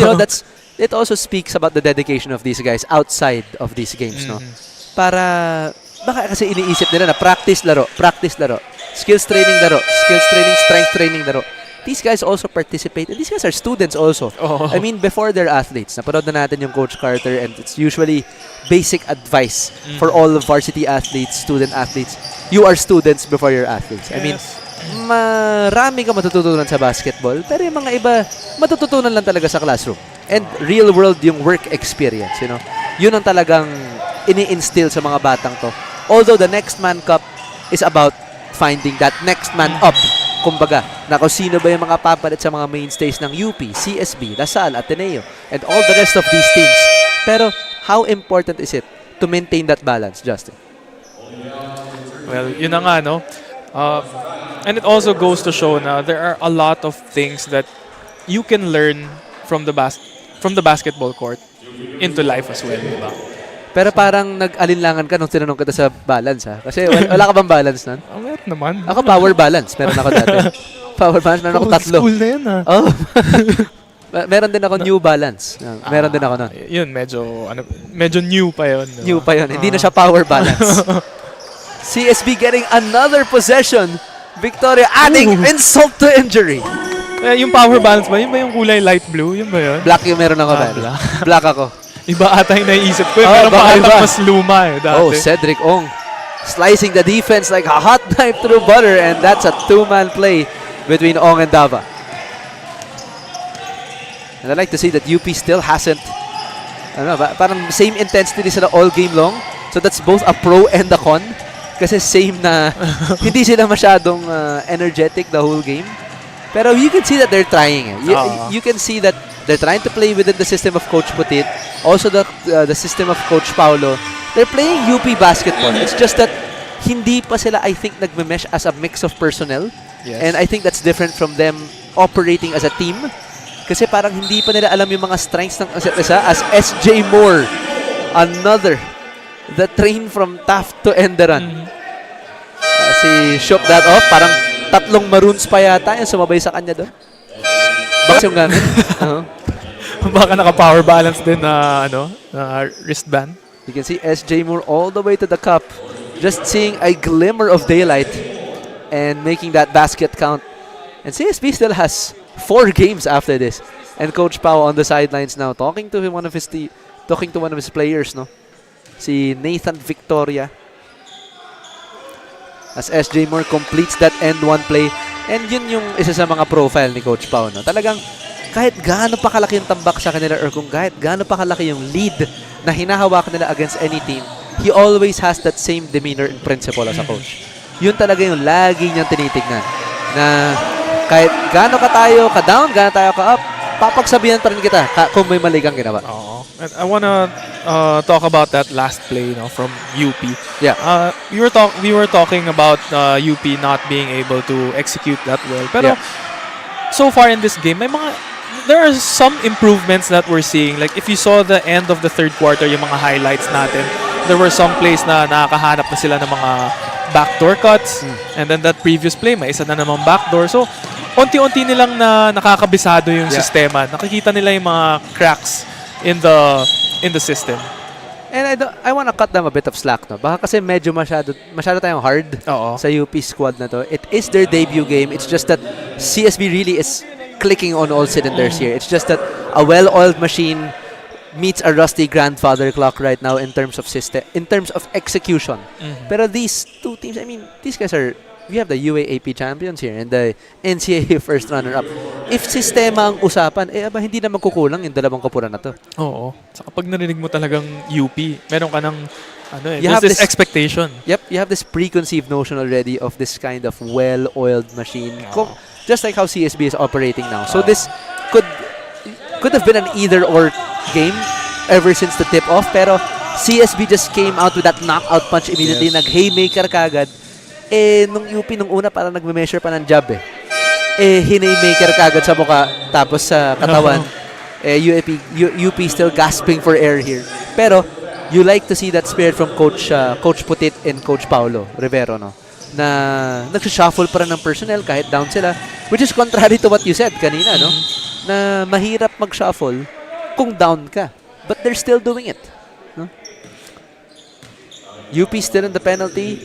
it also speaks about the dedication of these guys outside of these games, no? Para, baka kasi iniisip nila na practice, laro. Skills training, laro. Skills training, strength training, laro. These guys also participate. And these guys are students also. I mean, before they're athletes. Napanood na natin yung Coach Carter and it's usually basic advice for all varsity athletes, student athletes. You are students before you're athletes. I mean, marami ka matututunan sa basketball, pero yung mga iba, matututunan lang talaga sa classroom. And real world yung work experience, Yun ang talagang ini-instill sa mga batang to. Although the Next Man Cup is about finding that next man up. Kumbaga, na kung sino ba yung mga papalit sa mga mainstays ng UP, CSB, Lasal, Ateneo, and all the rest of these teams. Pero, how important is it to maintain that balance, Justin? Well, yun na nga, no? And it also goes to show na there are a lot of things that you can learn from the basketball court into life as well, diba? Pero parang nag-alinlangan ka nung tinanong kita sa balance, ha? Kasi wala ka bang balance nun? Meron naman. Ako power balance. Meron ako dati. Power balance, meron ako tatlo. Old school na yun, ha? Meron din ako New Balance. Meron din ako nun. Yun, medyo new pa yun. Diba? New pa yun. Hindi na siya power balance. CSB getting another possession. Victoria adding insult to injury. Yung power balance ba? Yun ba yung kulay light blue? Yun ba yun? Black yung meron ako. Black ako. Iba ata yung naiisip ko. Pero pa ata mas luma eh. Dati. Cedric Ong. Slicing the defense like a hot knife through butter. And that's a two-man play between Ong and Dava. And I'd like to see that UP still hasn't, parang same intensity sila all game long. So that's both a pro and a con. Kasi same na, hindi sila masyadong energetic the whole game. Pero you can see that they're trying. You can see that they're trying to play within the system of Coach Putit. Also the system of Coach Paulo. they're playing UP basketball. It's just that hindi pa sila, I think, nagme-mesh as a mix of personnel. Yes. And I think that's different from them operating as a team. Kasi parang hindi pa nila alam yung mga strengths ng isa't isa. As SJ Moore, another, the train from Taft to Enderan. Si shook that off, parang 3 Maroons pa yata yung sumabay sa kanya doon. Box yung gamit. Baka naka-power balance din na wristband. You can see SJ Moore all the way to the cup. Just seeing a glimmer of daylight and making that basket count. And CSB still has 4 games after this. And Coach Pao on the sidelines now talking to one of his players, no? Si Nathan Victoria. As SJ Moore completes that end one play. And yun yung isa sa mga profile ni Coach Pao, no? Talagang kahit gaano pa kalaki yung tambak sa kanila or kung kahit gaano pa kalaki yung lead na hinahawakan nila against any team, he always has that same demeanor and principle as a coach. Yun talaga yung lagi niyang tinitignan. Na kahit gaano ka tayo ka-down, gaano tayo ka-up, papagsabihan pa rin kita kung may mali kang ginawa. And I wanna talk about that last play from UP. Yeah. We were talking about UP not being able to execute that well. Pero so far in this game, there are some improvements that we're seeing. Like if you saw the end of the third quarter, yung mga highlights natin, there were some plays na nakakahanap na sila ng mga backdoor cuts. And then that previous play, may isa na namang backdoor. So, unti-unti nilang nakakabisado yung sistema. Nakikita nila yung mga cracks in the system. And I wanna cut them a bit of slack, no? Baka kasi medyo masyado tayong hard sa UP squad na to. It is their debut game. It's just that CSB really is clicking on all cylinders here. It's just that a well-oiled machine meets a rusty grandfather clock right now in terms of execution. Pero these two teams, I mean, these guys we have the UAAP champions here and the NCAA first runner-up. If sistema ang usapan, hindi na magkukulang yung dalawang kapuran na to. Oo. Saka pag narinig mo talagang UP, meron ka ng there's this expectation. Yep, you have this preconceived notion already of this kind of well-oiled machine. Just like how CSB is operating now. So this could have been an either-or game ever since the tip-off, pero CSB just came out with that knockout punch immediately. Nag-haymaker kagad. Nung UP nung una parang nagme-measure pa ng jab hinaymaker kagad sa mukha tapos sa katawan. UP still gasping for air here. Pero you like to see that spirit from Coach Putit and Coach Paulo Rivero, no? Na nagsha-shuffle pa rin ng personnel kahit down sila, which is contrary to what you said kanina, no? Na mahirap mag-shuffle kung down ka. But they're still doing it, no? UP still in the penalty.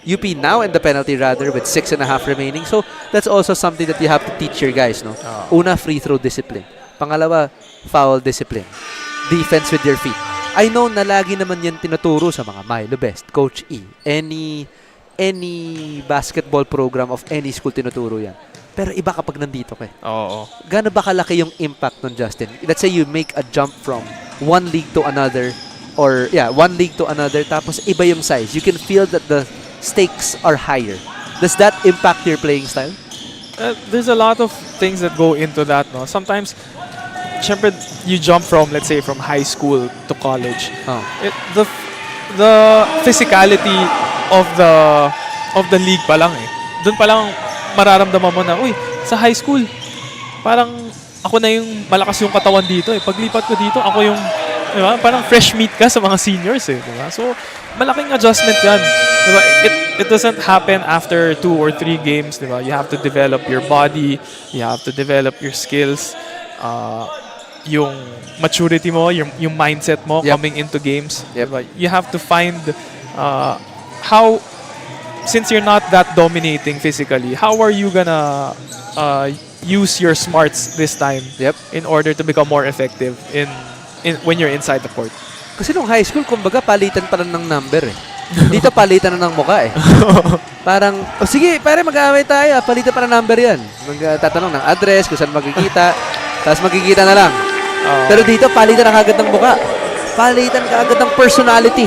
UP now in the penalty rather with 6.5 remaining. So that's also something that you have to teach your guys, no? Una, free throw discipline. Pangalawa, foul discipline. Defense with your feet. I know na lagi naman yan tinuturo sa mga Milo Best, Coach E. Any basketball program of any school tinuturo yan. Pero iba kapag nandito ka. Oo. Gaano ba kalaki yung impact nun, Justin? Let's say you make a jump from one league to another one league to another tapos iba yung size. You can feel that the stakes are higher. Does that impact your playing style? There's a lot of things that go into that, no? Sometimes, syempre, you jump from, let's say, from high school to college. The physicality of the league pa lang Doon pa lang mararamdaman mo na, uy, sa high school, parang ako na yung malakas yung katawan dito Paglipat ko dito, ako yung, diba? Parang fresh meat ka sa mga seniors diba? So, malaking adjustment yan. Diba? It doesn't happen after 2 or 3 games, diba? You have to develop your body, you have to develop your skills, yung maturity mo, yung mindset mo coming into games. Diba? You have to find how, since you're not that dominating physically, how are you gonna use your smarts this time in order to become more effective in when you're inside the court? Kasi nung high school, kumbaga palitan pa lang ng number Dito palitan na ng mukha Parang, sige, pare mag-aaway tayo, palitan pa ng number yan. Magtatanong ng address, kung saan magkikita, tapos magkikita na lang. Pero dito, palitan na kagad ng mukha. Palitan ka agad ng personality.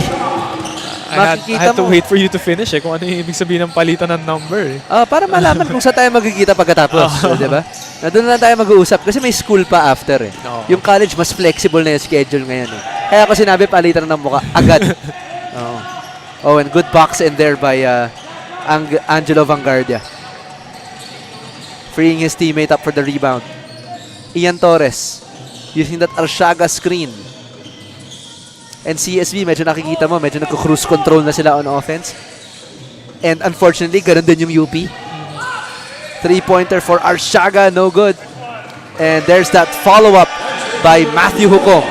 I had to wait for you to finish kung ano yung ibig sabihin ng palitan ng number para malaman kung saan tayo magkikita pagkatapos. Diba? Na doon na tayo mag-uusap kasi may school pa after Yung college, mas flexible na yung schedule ngayon Kaya ako sinabi, palitan ng muka. Agad. Oh, and good box in there by Angelo Vanguardia. Freeing his teammate up for the rebound. Ian Torres using that Arshaga screen. And CSB, medyo nakikita mo, medyo nagko-cruise control na sila on offense. And unfortunately, ganun din yung UP. Three-pointer for Arshaga, no good. And there's that follow-up by Matthew Hukom.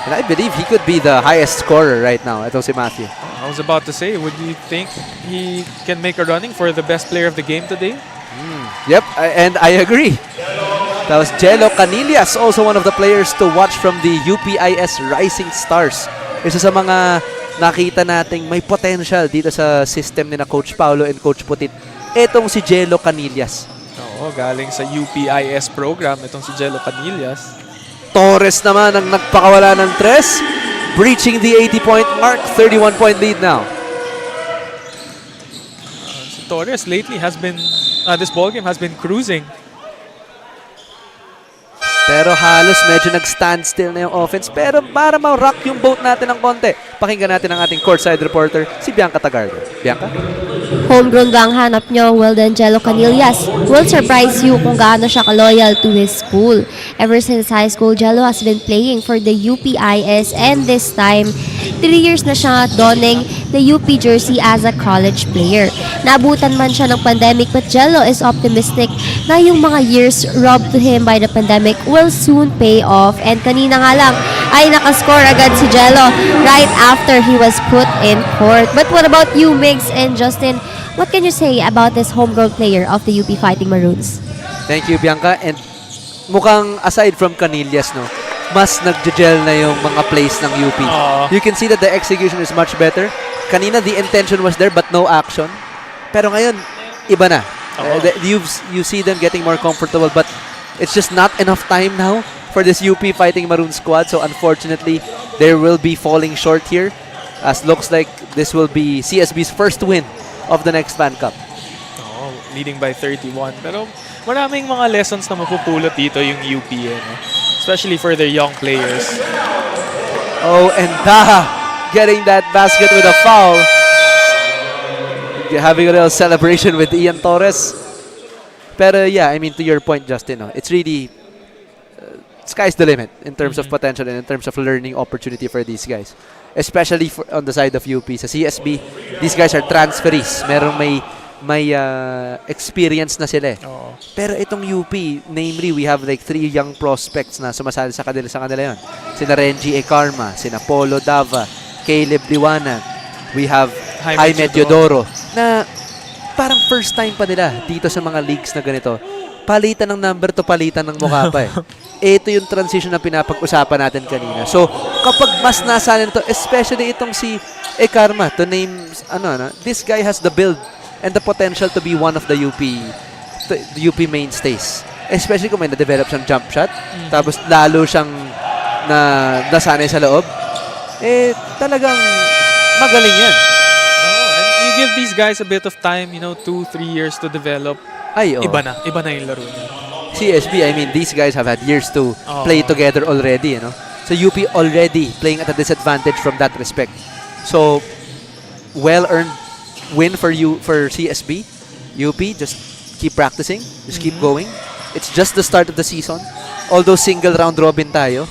And I believe he could be the highest scorer right now. Ito si Matthew. I was about to say, would you think he can make a running for the best player of the game today? Yep, and I agree. That was Jello Canillas, also one of the players to watch from the UPIS Rising Stars. Isa sa mga nakita nating may potential dito sa system ni na Coach Paulo and Coach Putit. Etong si Jello Canillas. Oo, galing sa UPIS program, itong si Jello Canillas. Torres naman ang nagpakawala ng tres, breaching the 80-point mark, 31-point lead now. Si Torres lately has been, this ballgame has been cruising. Pero halos medyo nag-standstill na yung offense. Pero para ma-rock yung boat natin ng konti, pakinggan natin ang ating courtside reporter, si Bianca Tagardo. Bianca? Homegrown ba ang hanap nyo? Well then, Jello Canillas will surprise you kung gaano siya ka-loyal to his school. Ever since high school, Jello has been playing for the UPIS and this time, 3 years na siya donning the UP jersey as a college player. Naabutan man siya ng pandemic but Jello is optimistic na yung mga years robbed to him by the pandemic will soon pay off. And kanina nga lang ay nakascore agad si Jello right after he was put in court. But what about you, Migs and Justin? What can you say about this homegrown player of the UP Fighting Maroons? Thank you, Bianca. And mukhang aside from Canillas, no, mas nag-gel na yung mga plays ng UP. You can see that the execution is much better. Kanina, the intention was there but no action. Pero ngayon, iba na. You see them getting more comfortable but it's just not enough time now for this UP Fighting Maroon squad. So unfortunately, they will be falling short here as looks like this will be CSB's first win of the next Fan Cup. Leading by 31. Pero maraming mga lessons na mapupulot dito yung UP, especially for their young players. Oh, and getting that basket with a foul. Having a little celebration with Ian Torres. Pero yeah, I mean, to your point, Justin, it's really sky's the limit in terms of potential and in terms of learning opportunity for these guys. Especially on the side of UP. Sa CSB, these guys are transferees. Merong may experience na sila. Pero itong UP, namely, we have like 3 young prospects na sumasali sa kanila yun. Sina Renji Ekarma, sina Polo Dava, Caleb Liwanag. We have Jaime Teodoro na parang first time pa nila dito sa mga leagues na ganito. Palitan ng number to palitan ng mukha pa Ito yung transition na pinapag-usapan natin kanina. So, kapag mas nasa nito, especially itong si Ekarma, to name, this guy has the build and the potential to be one of the UP mainstays. Especially kung may na-develop siyang jump shot, tapos lalo siyang nasanay sa loob, talagang magaling yan. And you give these guys a bit of time, 2-3 years to develop. Iba na yung laro niya. CSB, I mean, these guys have had years to play together already, So UP already playing at a disadvantage from that respect. So, well-earned win for CSB. UP, just keep practicing, just keep going. It's just the start of the season. Although single round robin tayo,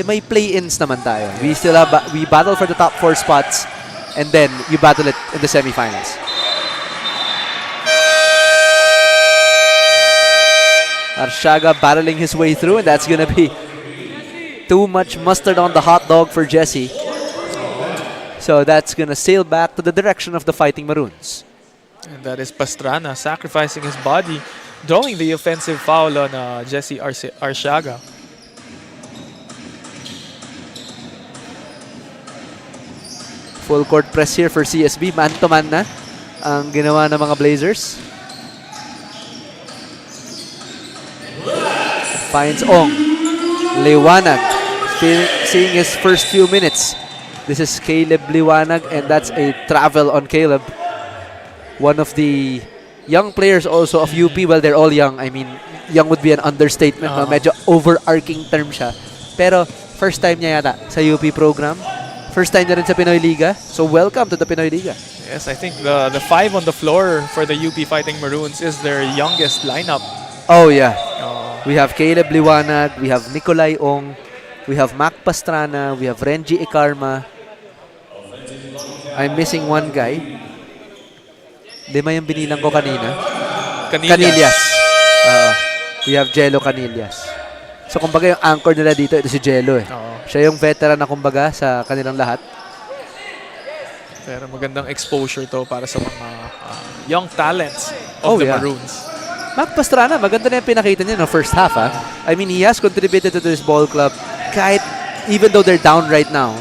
may play-ins naman tayo. We battle for the top 4 spots and then you battle it in the semifinals. Arshaga battling his way through, and that's gonna be too much mustard on the hot dog for Jesse. So that's gonna sail back to the direction of the Fighting Maroons. And that is Pastrana sacrificing his body, drawing the offensive foul on Jesse Arshaga. Full court press here for CSB. Man-to-man na ang ginawa ng mga Blazers. Finds Ong. Liwanag. Seeing his first few minutes. This is Caleb Liwanag and that's a travel on Caleb. One of the young players also of UP. Well, they're all young. I mean, young would be an understatement. Medyo overarching term siya. Pero First time niya yata sa UP program. First time na rin sa Pinoyliga. So welcome to the Pinoyliga. Yes, I think the five on the floor for the UP Fighting Maroons is their youngest lineup. Oh yeah. We have Caleb Liwanag, we have Nicolai Ong, we have Mac Pastrana, we have Renji Ikarma. I'm missing one guy. 5 yung binilang ko kanina. Canillas. We have Jello Canillas. So kumbaga yung anchor nila dito, ito si Jello eh. Siya yung veteran na kumbaga sa kanilang lahat. Pero magandang exposure to para sa mga young talents of the Maroons. Mac Pastrana, maganda na yung pinakita niya no first half. I mean, he has contributed to this ball club kahit even though they're down right now.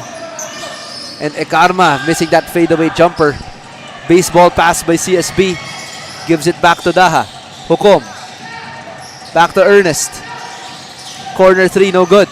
And Ekarma missing that fadeaway jumper. Baseball pass by CSB. Gives it back to Daha. Hukom. Back to Ernest. Corner 3, no good.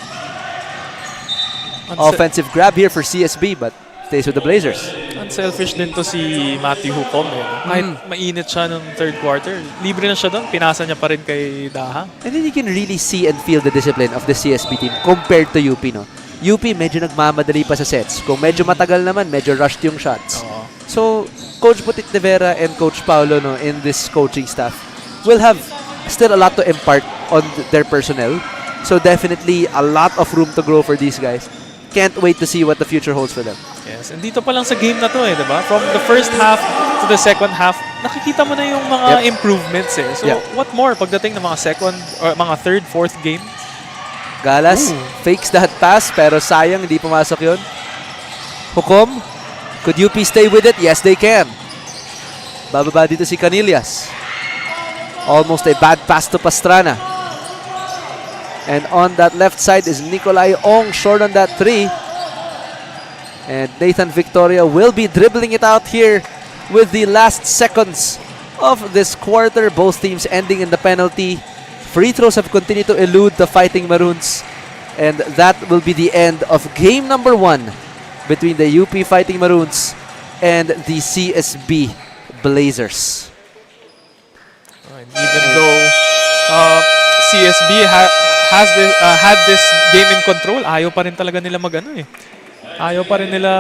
Offensive grab here for CSB but stays with the Blazers. Unselfish din to si Matthew Hukom. Kahit mainit siya nung third quarter, libre na siya doon. Pinasa niya pa rin kay Daha. And then you can really see and feel the discipline of the CSB team compared to UP, no? UP medyo nagmamadali pa sa sets. Kung medyo matagal naman, medyo rushed yung shots. So, Coach Putit de Vera and Coach Paulo no, in this coaching staff will have still a lot to impart on their personnel. So definitely a lot of room to grow for these guys. Can't wait to see what the future holds for them. Yes, and dito pa lang sa game na to eh, diba? From the first half to the second half, nakikita mo na yung mga improvements eh. So, what more pagdating ng mga second or mga third, fourth game? Galas fakes that pass pero sayang hindi pumasok yun. Hukom, could UP stay with it? Yes, they can. Bababa dito si Canillas. Almost a bad pass to Pastrana. And on that left side is Nicolai Ong, short on that 3. And Nathan Victoria will be dribbling it out here with the last seconds of this quarter. Both teams ending in the penalty. Free throws have continued to elude the Fighting Maroons. And that will be the end of game number 1 between the UP Fighting Maroons and the CSB Blazers. Even though CSB had this game in control, ayaw pa rin talaga nila ayaw pa rin nila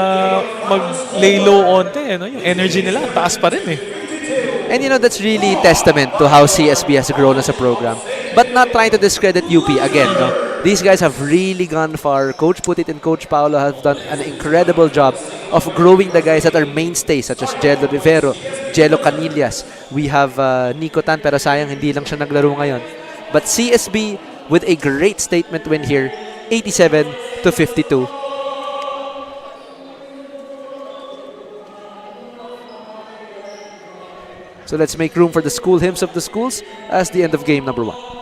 mag-lay low onte. Yung energy nila, taas pa rin eh. And you know, that's really testament to how CSB has grown as a program. But not trying to discredit UP again. No? These guys have really gone far. Coach Putit and Coach Paolo have done an incredible job of growing the guys that are mainstays such as Jello Rivero, Jello Canillas. We have Nico Tan pero sayang hindi lang siya naglaro ngayon. But CSB with a great statement win here, 87-52. So let's make room for the school hymns of the schools as the end of game number 1.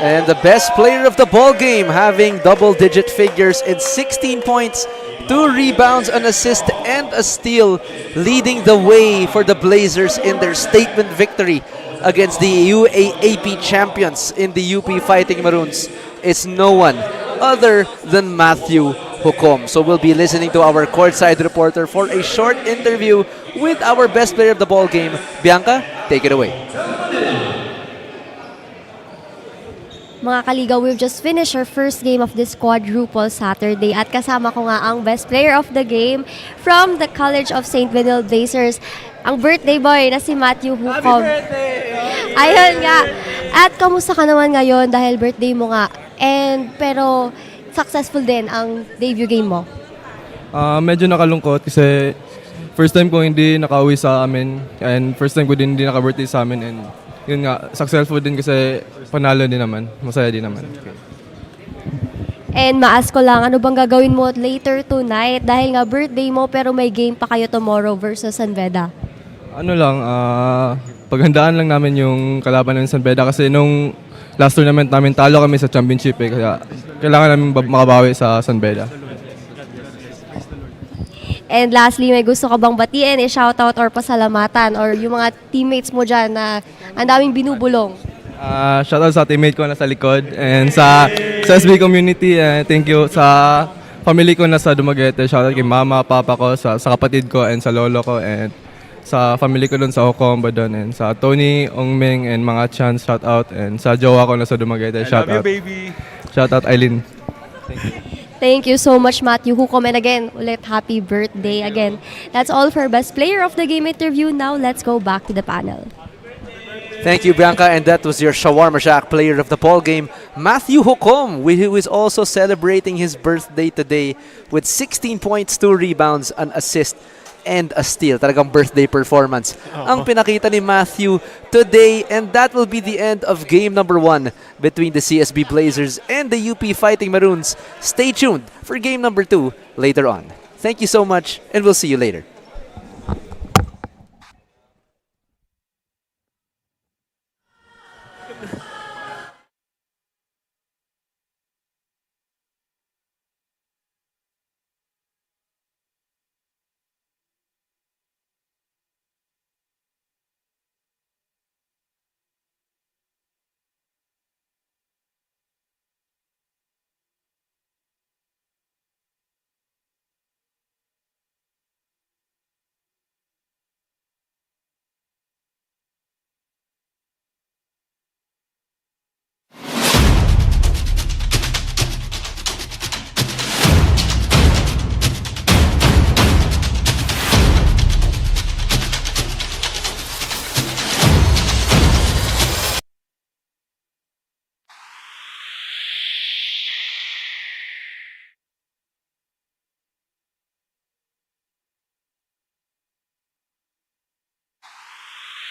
And the best player of the ball game, having double-digit figures in 16 points, 2 rebounds, an assist, and a steal, leading the way for the Blazers in their statement victory against the UAAP champions in the UP Fighting Maroons. It's no one other than Matthew Hukom. So we'll be listening to our courtside reporter for a short interview with our best player of the ball game. Bianca, take it away. Mga kaligaw, we've just finished our first game of this quadruple Saturday at kasama ko nga ang best player of the game from the College of St. Benil Blazers, ang birthday boy na si Matthew Hukom. Ayun nga. At kamusta ka naman ngayon dahil birthday mo nga? Pero successful din ang debut game mo. Medyo nakalungkot kasi first time ko hindi nakauwi sa amin and first time ko din hindi naka-birthday sa amin and yun nga, successful din kasi panalo din naman. Masaya din naman. Okay. And maas ko lang, ano bang gagawin mo later tonight? Dahil nga birthday mo pero may game pa kayo tomorrow versus San Beda. Ano lang, paghandaan lang namin yung kalaban ng San Beda kasi nung last tournament namin talo kami sa championship kaya kailangan namin makabawi sa San Beda. And lastly, may gusto ka bang batiin, shoutout or pasalamatan or yung mga teammates mo dyan na ang daming binubulong? Shoutout sa teammate ko na sa likod and sa CSB community. Thank you sa family ko na sa Dumaguete. Shoutout kay mama, papa ko, sa kapatid ko and sa lolo ko and sa family ko doon sa Ocomba doon and sa Tony, Ongmeng and mga chance shoutout and sa jowa ko na sa Dumaguete. Shoutout. I love you, baby. Shoutout Eileen. Thank you. Thank you so much, Matthew Hukom. And again, ulit happy birthday again. That's all for Best Player of the Game interview. Now, let's go back to the panel. Thank you, Bianca. And that was your Shawarma Shack player of the ball game, Matthew Hukom, who is also celebrating his birthday today with 16 points, 2 rebounds, an assist, and a steal. Talagang birthday performance ang pinakita ni Matthew today. And that will be the end of game number 1 between the CSB Blazers and the UP Fighting Maroons. Stay tuned for game number 2 later on. Thank you so much, and we'll see you later.